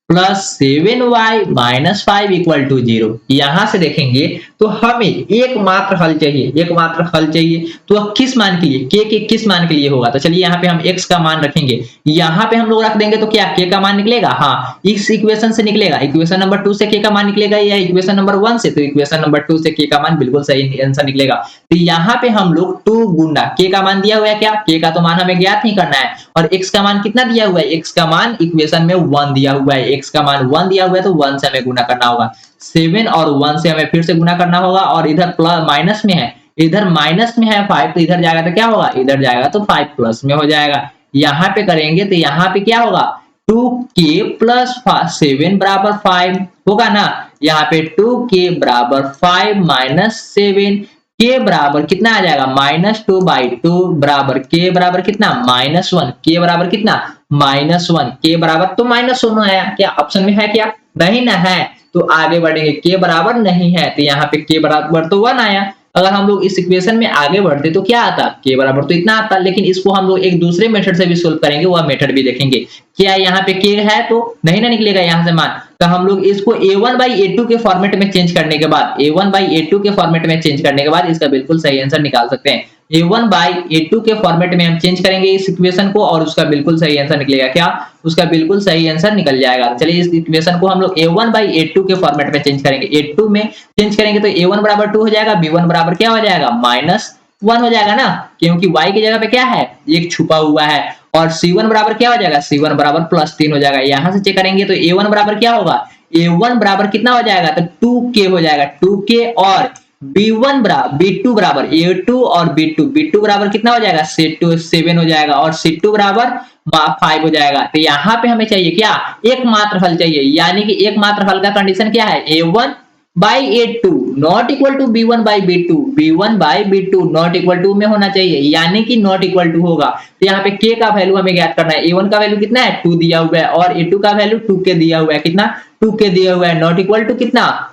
plus 7y minus 5 equal to 0। यहां से देखेंगे तो हमें एकमात्र हल चाहिए, एकमात्र हल चाहिए, तो किस मान के लिए, के किस मान के लिए होगा, तो चलिए यहाँ पे हम x का मान रखेंगे, यहाँ पे हम लोग रख देंगे तो क्या k का मान निकलेगा, हाँ इस इक्वेशन से निकलेगा, इक्वेशन नंबर 2 से k का मान निकलेगा या इक्वेशन नंबर 1 से, तो इक्वेशन नंबर 2 से k का मान बिल्कुल सही आंसर निकलेगा। तो यहाँ पे हम लोग 2 गुना k का मान दिया हुआ है, क्या k का तो मान हमें ज्ञात नहीं करना है, और x का मान कितना दिया हुआ है, x का मान इक्वेशन में 1 दिया हुआ है, x का मान 1 दिया हुआ है तो 1 से हमें गुना करना होगा, 7 और 1 से हमें फिर से गुना करना होगा, और इधर प्लस माइनस में है, इधर माइनस में है 5, तो इधर जाएगा तो क्या होगा, इधर जाएगा तो 5 प्लस में हो जाएगा। यहाँ पे करेंगे तो यहाँ पे क्या होगा 2k प्लस 7 बराबर 5 होगा ना, यहाँ पे 2k बराबर 5 माइनस 7, k बराबर कितना आ जाएगा -2/2 बराबर k बराबर कितना -1, k बराबर कितना -1, k बराबर तो -1 आया, क्या ऑप्शन में है, क्या नहीं ना है, तो आगे बढ़ेंगे, k बराबर नहीं है तो यहाँ पे k बराबर तो 1 आया। अगर हम लोग इस इक्वेशन में आगे बढ़ते तो क्या आता, k बराबर तो इतना आता, लेकिन इसको हम लोग एक दूसरे मेथड से भी सोल्व करेंगे, वह मेथड भी देखेंगे, क्या यहाँ पे k है तो नहीं ना निकलेगा यहाँ से मान, तो हम लोग इसको a1/a2 के फॉर्मेट में चेंज करने के बाद, a1/a2 के फॉर्मेट में चेंज करने के बाद इसका बिल्कुल सही आंसर निकाल सकते हैं। a1/a2 के फॉर्मेट में हम चेंज करेंगे इस इक्वेशन को और उसका बिल्कुल सही आंसर निकलेगा, क्या उसका बिल्कुल सही आंसर निकल जाएगा। चलिए इस इक्वेशन को हम लोग a1/a2 के फॉर्मेट में चेंज करेंगे, a2 में चेंज करेंगे तो a1 बराबर 2 हो जाएगा, b1 बराबर क्या हो जाएगा -1 हो जाएगा ना, क्योंकि y की जगह पे क्या है एक छुपा हुआ है, और c1 बराबर क्या हो जाएगा, c1 बराबर +3 हो जाएगा। यहां से चेक करेंगे तो a1 बराबर क्या होगा, a1 बराबर कितना हो जाएगा, तो 2k हो जाएगा, 2k, और b1 बराबर b2 बराबर a2 और b2 बराबर कितना हो जाएगा, c7 हो जाएगा, और c2 बराबर 5 हो जाएगा। तो यहाँ पे हमें चाहिए क्या, एकमात्र हल चाहिए, यानी कि एकमात्र हल का कंडीशन क्या है, a1/a2 not equal to b1/b2, b1/b2 not equal to में होना चाहिए, यानी कि नॉट इक्वल टू होगा। तो यहाँ पे k का वैल्यू हमें ज्ञात करना है, a1 का वैल्यू कितना है 2 दिया हुआ है, और a2 का वैल्यू 2k दिया हुआ है, कितना 2k दिया हुआ है, नॉट इक्वल टू कितना,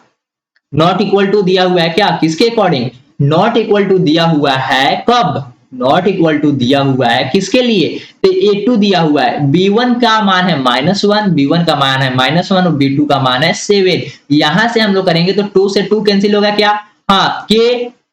नॉट इक्वल टू दिया हुआ है, क्या किसके अकॉर्डिंग, नॉट इक्वल टू दिया हुआ है, कब नॉट इक्वल टू दिया हुआ है किसके लिए, तो a2 दिया हुआ है, b1 का मान है -1, b1 का मान है -1 और b2 का मान है 7। यहां से हम लोग करेंगे तो 2 से 2 कैंसिल होगा, क्या हाँ k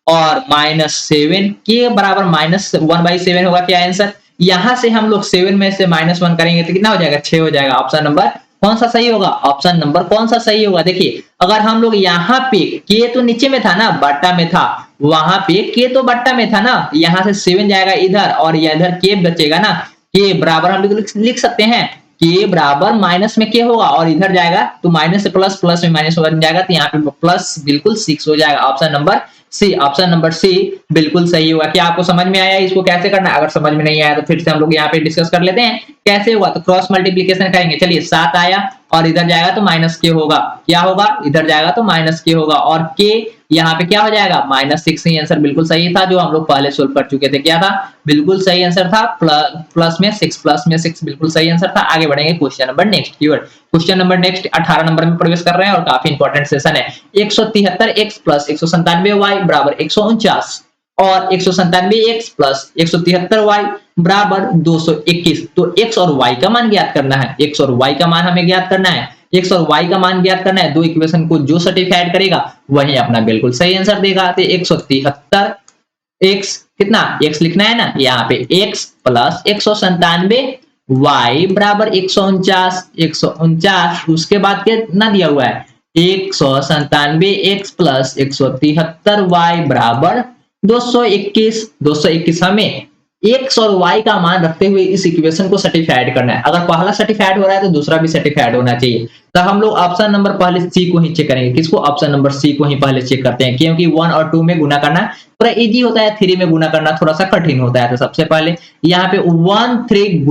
और -7, k बराबर -1/7 होगा, क्या आंसर। यहां से हम लोग 7 में से -1 करेंगे तो कितना हो जाएगा 6 हो जाएगा। ऑप्शन नंबर कौन सा सही होगा, ऑप्शन नंबर कौन सा सही होगा, देखिए अगर हम लोग यहाँ पे k तो नीचे में था ना, बट्टा में था, वहां पे k तो बट्टा में था ना, यहाँ से 7 जाएगा इधर और इधर k बचेगा ना, k बराबर हम लोग लिख सकते हैं, k बराबर माइनस में k होगा और इधर जाएगा तो माइनस से प्लस, प्लस में माइनस बन जाएगा, तो यहाँ पे प्लस बिल्कुल 6 हो जाएगा। Option number C, option number C बिल्कुल सही होगा। क्या आपको समझ में आया इसको कैसे करना है, अगर समझ में नहीं आया तो फिर से हम लोग यहाँ पे डिस्कस कर लेते हैं कैसे हुआ, तो क्रॉस मल्टीप्लीकेशन करेंगे। चलिए 7 आया और इधर जाएगा तो माइनस के होगा। क्या होगा, इधर जाएगा तो माइनस के होगा और के यहाँ पे क्या हो जाएगा -6 ही आंसर बिल्कुल सही था जो हम लोग पहले सोल्व कर चुके थे। क्या था, बिल्कुल सही आंसर था, प्लस में 6 बिल्कुल सही आंसर था। आगे बढ़ेंगे question number next keyword, question number next 18 number में प्रवेश कर रहे हैं और काफी इंपॉर्टेंट सेशन है। 173x प्लस 197y बराबर 149 और 197x प्लस 173y बराबर 221। तो x और y का मान ज्ञात करना है, x और y का मान हमें ज्ञात करना है, x और y का मान ज्ञात करना है। दो इक्वेशन को जो सर्टिफाइड करेगा वही अपना बिल्कुल सही आंसर देगा। तो 173 x कितना x लिखना है ना, यहाँ पे x प्लस 197 y बराबर 149, उसके बाद कितना दिया हुआ है 197x प्लस 173y बराबर 221 हमें x और y का मान रखते हुए इस इक्वेशन को सर्टिफाइड करना है। अगर पहला सर्टिफाइड हो रहा है तो दूसरा भी सर्टिफाइड होना चाहिए। तो हम लोग ऑप्शन नंबर पहले सी को ही चेक करेंगे। किसको, ऑप्शन नंबर सी को ही पहले चेक करते हैं, क्योंकि 1 और 2 में गुना करना थोड़ा इजी होता है, 3 में गुना करना थोड़ा सा कठिन होता है। तो सबसे पहले यहाँ पे 1 3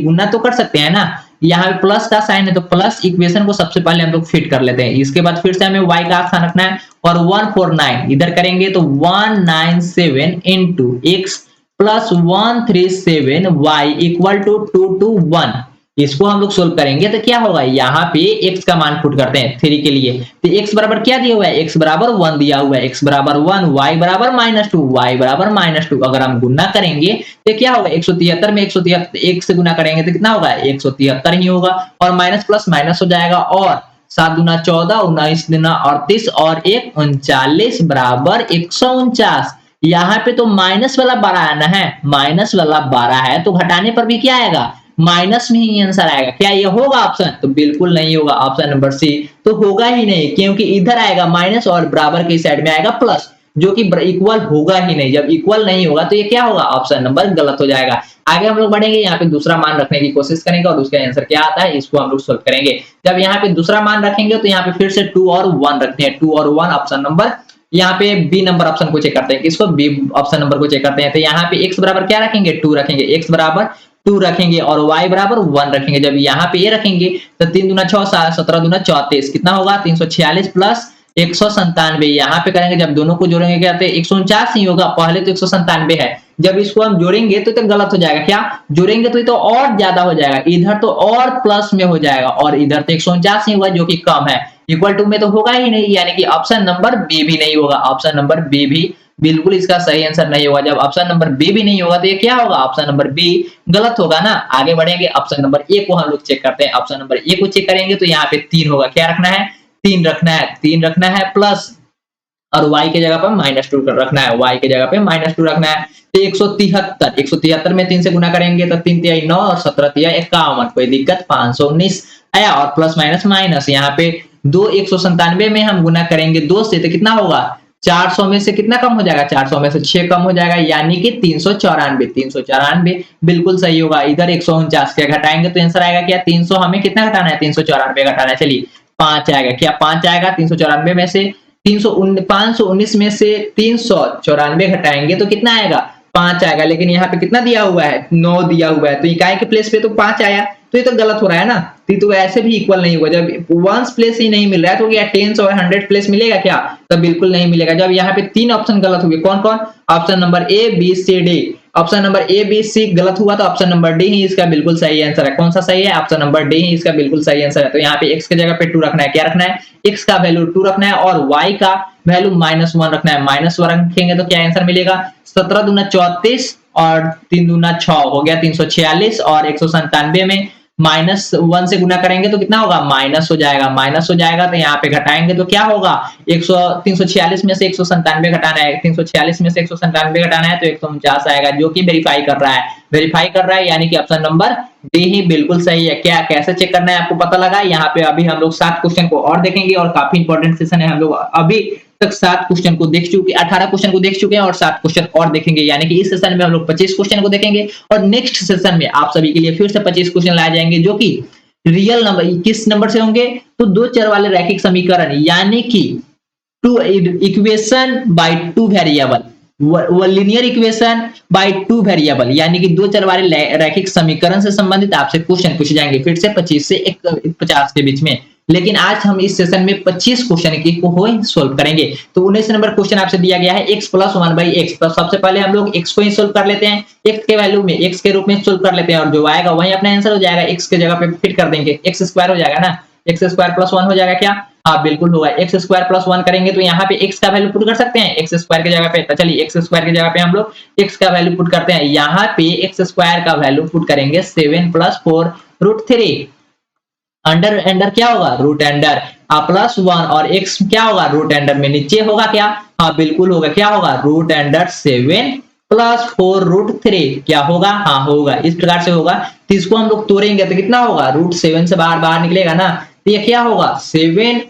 गुना तो कर सकते हैं ना, यहाँ पे प्लस का साइन है तो प्लस इक्वेशन को सबसे पहले हम लोग फिट कर लेते हैं। इसके बाद फिर से हमें y का स्थान रखना है और 149 इधर करेंगे तो 197 into X plus 137y equal to 221। इसको हम लोग सोल्व करेंगे तो क्या होगा, यहाँ पे x का मान पुट करते हैं 3 के लिए। तो x बराबर क्या दिया हुआ है, x बराबर 1 दिया हुआ है, x बराबर 1, y बराबर -2, y बराबर -2। अगर हम गुना करेंगे तो क्या होगा, 173 में 173 1 से गुना करेंगे तो कितना होगा 173 ही होगा और माइनस प्लस माइनस हो जाएगा और 7 दूना 14, 19 दूना 38 और 1 39 बराबर 149। यहाँ पे तो माइनस वाला 12 आना है, माइनस वाला 12 है तो घटाने पर भी क्या आएगा, माइनस में ही आंसर आएगा। क्या ये होगा ऑप्शन, तो बिल्कुल नहीं होगा। ऑप्शन नंबर सी तो होगा ही नहीं, क्योंकि इधर आएगा माइनस और बराबर के साइड में आएगा प्लस, जो कि इक्वल होगा ही नहीं। जब इक्वल नहीं होगा तो ये क्या होगा, ऑप्शन नंबर गलत हो जाएगा। आगे हम लोग बढ़ेंगे, यहाँ पे दूसरा मान रखने की कोशिश करेंगे और उसका आंसर क्या आता है इसको हम लोग सोल्व करेंगे। जब यहाँ पे दूसरा मान रखेंगे तो यहाँ पे फिर से 2 और 1 रखते हैं, 2 और 1 ऑप्शन नंबर, यहाँ पे बी नंबर ऑप्शन को चेक करते हैं। किसको, बी ऑप्शन नंबर को चेक करते हैं। तो यहाँ पे x बराबर क्या रखेंगे, 2 रखेंगे, x बराबर 2 रखेंगे और y बराबर 1 रखेंगे। जब यहाँ पे ये रखेंगे तो 3 दूना 6, 17 दूना 34 कितना होगा 346 प्लस 197। यहाँ पे करेंगे जब दोनों को जोड़ेंगे क्या 149 ही होगा, पहले तो 197 है, जब इसको हम जोड़ेंगे तो गलत हो जाएगा। क्या जोड़ेंगे तो ये तो और ज्यादा हो जाएगा, इधर तो और प्लस में हो जाएगा और इधर तो 149 ही होगा जो कि कम है, इक्वल टू में तो होगा ही नहीं, यानी कि ऑप्शन नंबर बी भी नहीं होगा। ऑप्शन नंबर बी भी बिल्कुल इसका सही आंसर नहीं होगा। जब ऑप्शन नंबर बी भी नहीं होगा तो ये क्या होगा, ऑप्शन नंबर बी गलत होगा ना। आगे बढ़ेंगे, ऑप्शन नंबर ए को हम लोग चेक करते हैं। ऑप्शन नंबर ए को चेक करेंगे तो यहाँ पे 3 होगा, क्या रखना है 3 रखना है, 3 रखना है प्लस और y के जगह पर -2 रखना है, y के जगह पे -2 रखना है। तो 173 में 3 से गुना करेंगे तो 3 तिया 9 और 17 तिया 51, कोई दिक्कत 519 आया और प्लस माइनस माइनस यहाँ पे 2 197 में हम गुना करेंगे 2 से तो कितना होगा 400 में से कितना कम हो जाएगा, 400 में से 6 कम हो जाएगा, यानी कि 394 बिल्कुल सही होगा। इधर 149 क्या घटाएंगे तो आंसर आएगा क्या 300, हमें कितना घटाना है 394 घटाना है, चलिए 5 आएगा। क्या 5 आएगा 394 में से 519 में से 394 घटाएंगे तो कितना आएगा 5 आएगा, लेकिन यहाँ पे कितना दिया हुआ है 9 दिया हुआ है, तो इकाई के प्लेस पे तो 5 आया, तो ये तो गलत हो रहा है ना, तो ऐसे भी इक्वल नहीं होगा। जब वंस प्लेस ही नहीं मिल रहा है तो क्या 10 और 100 प्लेस मिलेगा क्या, तो बिल्कुल नहीं मिलेगा। जब यहाँ पे 3 ऑप्शन गलत हुए, कौन कौन, option number A B C D, option number A B C गलत हुआ तो ऑप्शन नंबर डी ही इसका बिल्कुल सही आंसर है। कौन सा सही है, ऑप्शन नंबर डी ही इसका बिल्कुल सही आंसर है। तो यहाँ पे x के जगह पे 2 रखना है, क्या रखना है x का वैल्यू 2 रखना है और y का वैल्यू -1 रखना है, -1 रखेंगे तो क्या आंसर मिलेगा 17 दूना 34 और 3 दूना 6 हो गया 346 और 197 में -1 से गुना करेंगे तो कितना होगा माइनस हो जाएगा, तो यहाँ पे घटाएंगे तो क्या होगा 346 में से 197 घटाना है, 346 में से 197 घटाना है तो 149 आएगा, जो कि वेरीफाई कर रहा है, यानी कि ऑप्शन नंबर डी ही बिल्कुल सही है। क्या कैसे चेक करना है आपको पता लगा। यहाँ पे अभी हम लोग 7 क्वेश्चन को और देखेंगे और काफी इंपॉर्टेंट सेशन है। हम लोग अभी तक 7 क्वेश्चन को देख चुके, 18 क्वेश्चन को देख चुके हैं और 7 क्वेश्चन और देखेंगे, यानी कि इस सेशन में हम लोग 25 क्वेश्चन को देखेंगे और नेक्स्ट सेशन में आप सभी के लिए फिर से 25 क्वेश्चन लाए जाएंगे, जो कि रियल नंबर किस नंबर से होंगे, तो 2 चर वाले रैखिक समीकरण, यानी कि 2 इक्वेशन बाय 2 वेरिएबल, वो linear equation by two variable, यानी कि दो चर वाले रैखिक समीकरण से संबंधित आपसे क्वेश्चन पूछे जाएंगे, फिर से 25 से 50 के बीच में। लेकिन आज हम इस सेशन में 25 क्वेश्चन की को सोल्व करेंगे। तो 19 नंबर क्वेश्चन आपसे दिया गया है x प्लस 1/x। तो सबसे पहले हम लोग x को ही सोल्व कर लेते हैं, x के वैल्यू में x के रूप में सोल्व कर लेते हैं, और जो आएगा वही अपना आंसर हो जाएगा। x के जगह पे फिट कर देंगे, x स्क्वायर हो जाएगा ना, x स्क्वायर प्लस 1 हो जाएगा क्या? हाँ बिल्कुल होगा। x स्क्वायर प्लस 1 करेंगे तो यहाँ पे x का वैल्यू पुट कर सकते हैं x स्क्वायर की जगह पे। तो चलिए x स्क्वायर की जगह पे हम लोग x का वैल्यू पुट करते हैं। यहाँ पे x स्क्वायर का वैल्यू पुट करेंगे 7 + 4√3। अंडर अंडर क्या होगा? रूट अंडर प्लस 1, और x क्या होगा? रूट अंडर में नीचे होगा क्या? हाँ बिल्कुल होगा। क्या होगा? रूट अंडर 7 + 4√3 क्या होगा? हाँ होगा, इस प्रकार से होगा। तो इसको हम लोग तोड़ेंगे तो कितना होगा? √7 से बाहर बाहर निकलेगा ना, तो ये क्या होगा? 7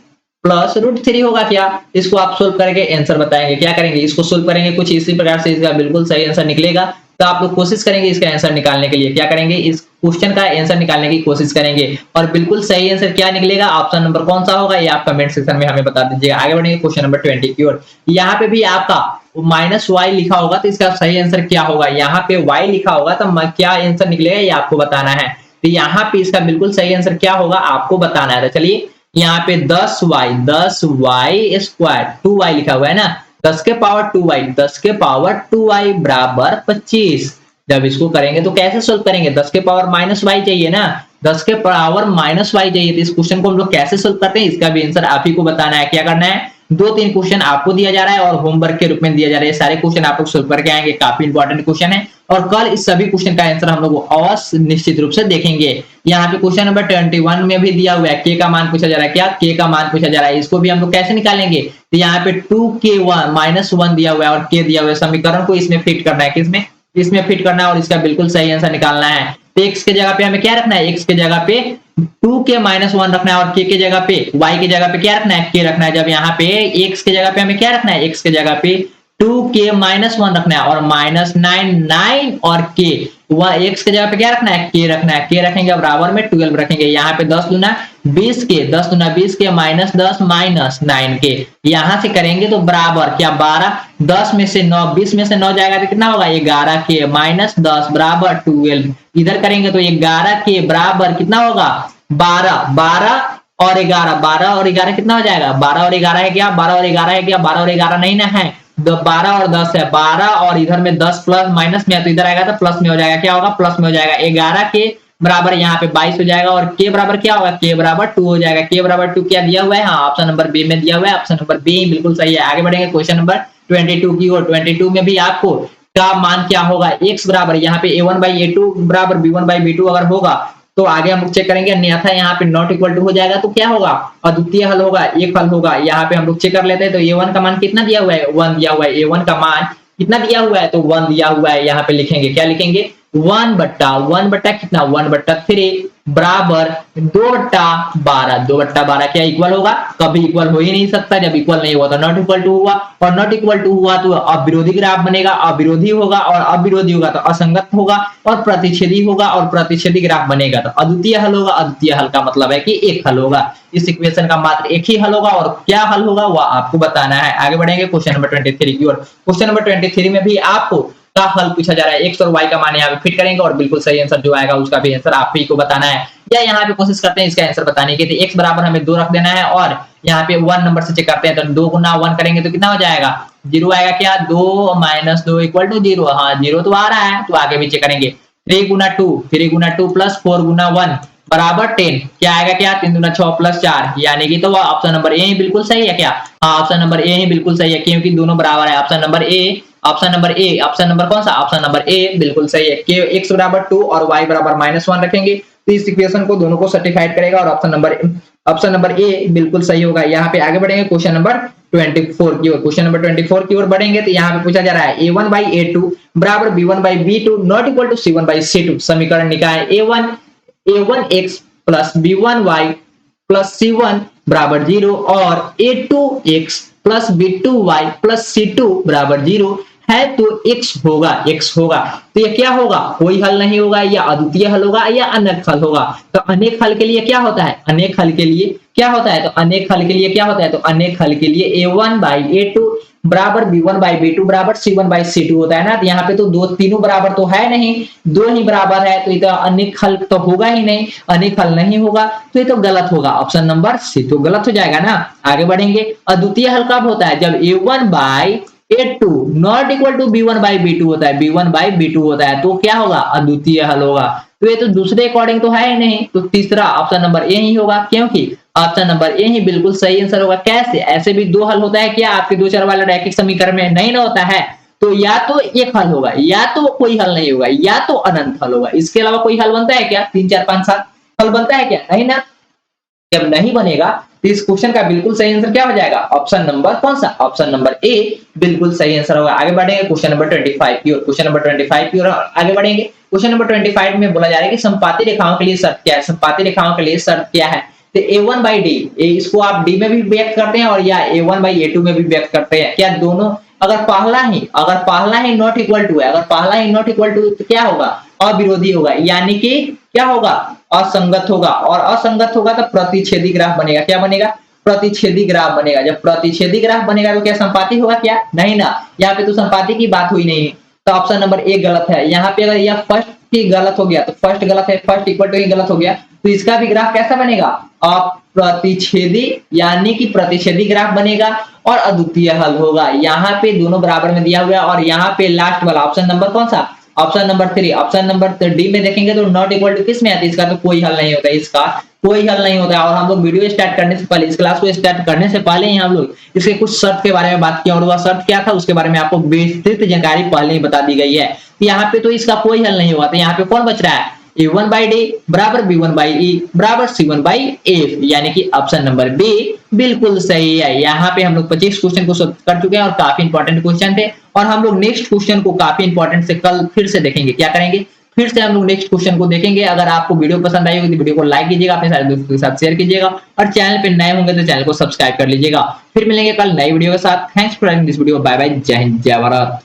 + √3 होगा क्या? इसको आप सोल्व करके आंसर बताएंगे। क्या करेंगे? इसको सोल्व करेंगे कुछ इसी प्रकार से, इसका बिल्कुल सही आंसर निकलेगा। तो आप लोग कोशिश करेंगे इसका आंसर निकालने के लिए। क्या करेंगे? इस क्वेश्चन का आंसर निकालने की कोशिश करेंगे, और बिल्कुल सही आंसर क्या निकलेगा, ऑप्शन नंबर कौन सा होगा, ये आप कमेंट सेक्शन में हमें बता दीजिएगा। आगे बढ़ेंगे क्वेश्चन नंबर 20 की ओर। यहाँ पे भी आपका -y लिखा होगा, तो इसका सही आंसर क्या होगा? यहाँ पे y लिखा होगा तो क्या आंसर निकलेगा ये आपको बताना है। तो यहाँ पे इसका बिल्कुल सही आंसर क्या होगा आपको बताना है। तो चलिए यहाँ पे 10y स्क्वायर 2y लिखा हुआ है ना, 10 के पावर 2y, 10 के पावर 2y बराबर 25। जब इसको करेंगे तो कैसे सोल्व करेंगे? 10 के पावर -y चाहिए ना, 10 के पावर -y चाहिए। तो इस क्वेश्चन को हम लोग कैसे सोल्व करते हैं, इसका भी आंसर आप ही को बताना है। क्या करना है? 2-3 क्वेश्चन आपको दिया जा रहा है और होमवर्क के रूप में दिया जा रहा है। सारे क्वेश्चन आप लोग सोल्व करके आएंगे, काफी इंपॉर्टेंट क्वेश्चन है, और कल इस सभी क्वेश्चन का आंसर हम लोग अवश्य निश्चित रूप से देखेंगे। यहाँ पे क्वेश्चन नंबर 21 में भी दिया हुआ है, k का मान पूछा जा रहा है। क्या? k का मान पूछा जा रहा है। इसको भी हम लोग कैसे निकालेंगे? तो यहाँ पे 2k1 -1 दिया हुआ है और k दिया हुआ है, समीकरण को इसमें फिट करना है। किसमें? इसमें फिट करना है, और इसका बिल्कुल सही आंसर निकालना है। तो x के जगह पे हमें क्या रखना है? x के जगह पे 2k -1 रखना है, और k के जगह पे y के जगह पे क्या रखना है? k रखना है। जब यहाँ पे x के जगह पे हमें क्या रखना है? x के जगह पे 2k -1 रखना है, और -9 और k x के जगह पे क्या रखना है? k रखना है। k रखेंगे बराबर में 12 रखेंगे। यहाँ पे 10 दूना 20 के, 10 दूना 20 के, -10 -9k। यहाँ से करेंगे तो बराबर क्या? 12, 10 में से 9, 20 में से 9 जाएगा तो कितना होगा? 11k, -10 बराबर 12। इधर करेंगे तो 11k बराबर कितना होगा? 12, 12 और 11, 12 और 11 कितना हो जाएगा? 12 और 11 है क्या? 12 और 11 है क्या? 12 और 11 नहीं ना है, 12 और 10 है। 12 और इधर में 10 प्लस माइनस में है, तो इधर आएगा तो प्लस में हो जाएगा। क्या होगा? प्लस में हो जाएगा। 11 के बराबर यहाँ पे 22 हो जाएगा, और के बराबर क्या होगा? के बराबर 2 हो जाएगा। के बराबर 2 क्या दिया हुआ है? हाँ ऑप्शन नंबर बी में दिया हुआ है। ऑप्शन नंबर बी बिल्कुल सही है। आगे बढ़ेंगे क्वेश्चन नंबर 22 की ओर। 22 में भी आपको का मान क्या होगा? x बराबर यहाँ पे a1/a2 बराबर b1/b2 अगर होगा तो आगे हम लोग चेक करेंगे, अन्यथा यहाँ पे नॉट इक्वल टू हो जाएगा तो क्या होगा? अद्वितीय हल होगा, एक हल होगा। यहाँ पे हम लोग चेक कर लेते हैं। तो a1 का मान कितना दिया हुआ है? 1 दिया हुआ है। a1 का मान कितना दिया हुआ है? तो 1 दिया हुआ है। यहाँ पे लिखेंगे, क्या लिखेंगे? 1/1 कितना? 1/3 बराबर 2/12। 2/12 क्या इक्वल होगा? कभी इक्वल हो ही नहीं सकता। जब इक्वल नहीं हुआ तो नॉट इक्वल टू हुआ, और नॉट इक्वल टू हुआ तो अविरोधी ग्राफ बनेगा। अविरोधी होगा और अविरोधी होगा तो असंगत होगा, और प्रतिच्छेदी होगा और प्रतिच्छेदी ग्राफ बनेगा तो अद्वितीय हल होगा। अद्वितीय हल का मतलब है कि एक हल होगा। इस इक्वेशन का मात्र एक ही हल होगा, और क्या हल होगा वह आपको बताना है। आगे बढ़ेंगे क्वेश्चन नंबर 23 की ओर। क्वेश्चन नंबर 23 में भी आपको का हल पूछा जा रहा है। x और y का मान यहाँ पे फिट करेंगे, और बिल्कुल सही आंसर जो आएगा उसका भी आंसर आप ही को बताना है। या यहाँ पे कोशिश करते हैं इसका आंसर बताने की। तो x बराबर हमें 2 रख देना है, और यहाँ पे 1 नंबर से चेक करते हैं। तो 2 गुना 1 करेंगे तो कितना हो जाएगा? 0 आएगा। क्या? 2 - 2 = 0। हाँ 0 तो आ रहा है, तो आगे भी चेक करेंगे। 3 गुना 2 प्लस 4 गुना 1 बराबर 10। क्या आएगा? क्या? 3 दूना 6 प्लस 4, यानी कि तो ऑप्शन नंबर ए ही बिल्कुल सही है। क्या? हाँ ऑप्शन नंबर ए ही बिल्कुल सही है, क्योंकि दोनों बराबर है। ऑप्शन नंबर ए, ऑप्शन नंबर ए, ऑप्शन नंबर कौन सा? ऑप्शन नंबर ए बिल्कुल सही है। कि x बराबर 2 और y बराबर -1 रखेंगे तो इस इक्वेशन को दोनों को सर्टिफाइड करेगा, और ऑप्शन नंबर ए बिल्कुल सही होगा। यहाँ पे आगे बढ़ेंगे क्वेश्चन नंबर 24 की ओर। क्वेश्चन नंबर 24 की ओर बढ़ेंगे तो यहाँ पे पूछा जा रहा है a1/a2 बराबर b1/b2 not equal to c1/c2। समीकरण निकाय a1x plus b1y plus c1 बराबर 0 और a2x plus b2y plus c2 बराबर 0 है तो x होगा, x होगा। तो ये क्या होगा, कोई हल नहीं होगा, या अद्वितीय हल होगा या अनेक हल होगा। तो अनेक हल के लिए क्या होता है, अनेक हल के लिए क्या होता है, तो अनेक हल के लिए क्या होता है, तो अनेक हल के लिए a1 बाई a2 बराबर b1 बाई b2 बराबर c1 बाई c2 होता है ना। तो यहाँ पे तो दो तीनों बराबर तो है नहीं, दो ही बराबर है, तो ये तो अनेक हल तो होगा ही नहीं, अनेक हल नहीं होगा, तो ये तो गलत होगा, ऑप्शन नंबर सी तो गलत हो जाएगा ना। आगे बढ़ेंगे, अद्वितीय हल कब होता है, जब a1 by a2 not equal to b1 by b2 होता है, b1 बाई b2 होता है, तो क्या होगा, अद्वितीय हल होगा। तो ये तो दूसरे अकॉर्डिंग तो है ही नहीं, तो तीसरा ऑप्शन नंबर ए ही होगा, क्योंकि ऑप्शन नंबर ए ही बिल्कुल सही आंसर होगा। कैसे, ऐसे भी दो हल होता है क्या आपके दो चार वाले रैखिक समीकरण में, नहीं ना होता है। तो या तो एक हल होगा, या तो कोई हल नहीं होगा, या तो अनंत हल होगा, इसके अलावा कोई हल बनता है क्या, 3 4 5 7 हल बनता है क्या, नहीं ना। जब नहीं बनेगा तो इस क्वेश्चन का बिल्कुल सही आंसर क्या हो जाएगा, ऑप्शन नंबर कौन सा, ऑप्शन नंबर ए बिल्कुल सही आंसर होगा। आगे बढ़ेंगे क्वेश्चन नंबर 25 की ओर, क्वेश्चन नंबर 25 की ओर आगे बढ़ेंगे। क्वेश्चन नंबर 25 में बोला जा रहा है कि समपाती रेखाओं के लिए शर्त क्या है, समपाती रेखाओं के लिए शर्त क्या है। तो a1 बाई डी, इसको आप डी में भी व्यक्त करते हैं और या a1 बाई a2 में भी व्यक्त करते हैं, क्या दोनों, अगर पहला ही नॉट इक्वल टू है, अगर पहला ही नॉट इक्वल टू तो क्या होगा, अविरोधी होगा, यानी कि क्या होगा, असंगत होगा, और असंगत होगा तो प्रतिच्छेदी ग्राफ बनेगा, क्या बनेगा, प्रतिच्छेदी ग्राफ बनेगा। जब प्रतिच्छेदी ग्राफ बनेगा तो क्या संपाती होगा क्या, नहीं ना, यहाँ पे तो संपाती की बात हुई नहीं, तो ऑप्शन नंबर ए गलत है। यहाँ पे अगर यह फर्स्ट ही गलत हो गया तो फर्स्ट गलत है, फर्स्ट इक्वल टू ही गलत हो गया, तो इसका भी ग्राफ कैसा बनेगा, अप्रतिच्छेदी, यानी कि प्रतिच्छेदी ग्राफ बनेगा और अद्वितीय हल होगा। यहाँ पे दोनों बराबर में दिया हुआ है, और यहाँ पे लास्ट वाला ऑप्शन नंबर कौन सा, option number 3, option number D में देखेंगे तो नॉट इक्वल टू किस में आती है, इसका तो कोई हल नहीं होता है, इसका कोई हल नहीं होता है। और हम लोग वीडियो स्टार्ट करने से पहले, इस क्लास को स्टार्ट करने से पहले ही हम लोग इसके कुछ शर्त के बारे में बात किया, और वह शर्त क्या था उसके बारे में आपको विस्तृत जानकारी पहले ही बता दी गई है। यहाँ पे तो इसका कोई हल नहीं हुआ, तो यहाँ पे कौन बच रहा है, a1 बाई डी बराबर b1 बाई e बराबर c1 बाई f, यानी कि ऑप्शन नंबर बी बिल्कुल सही है। यहाँ पे हम लोग 25 क्वेश्चन को कर चुके हैं और काफी इंपॉर्टेंट क्वेश्चन थे, और हम लोग नेक्स्ट क्वेश्चन को काफी इंपॉर्टेंट से कल फिर से देखेंगे। क्या करेंगे, फिर से हम लोग नेक्स्ट क्वेश्चन को देखेंगे। अगर आपको वीडियो पसंद आई होगी तो वीडियो को लाइक कीजिएगा, अपने सारे दोस्तों के साथ शेयर कीजिएगा, और चैनल पे नए होंगे तो चैनल को सब्सक्राइब कर लीजिएगा। फिर मिलेंगे कल नई वीडियो के साथ। Thanks for watching this video, bye bye, जय हिंद जय भारत।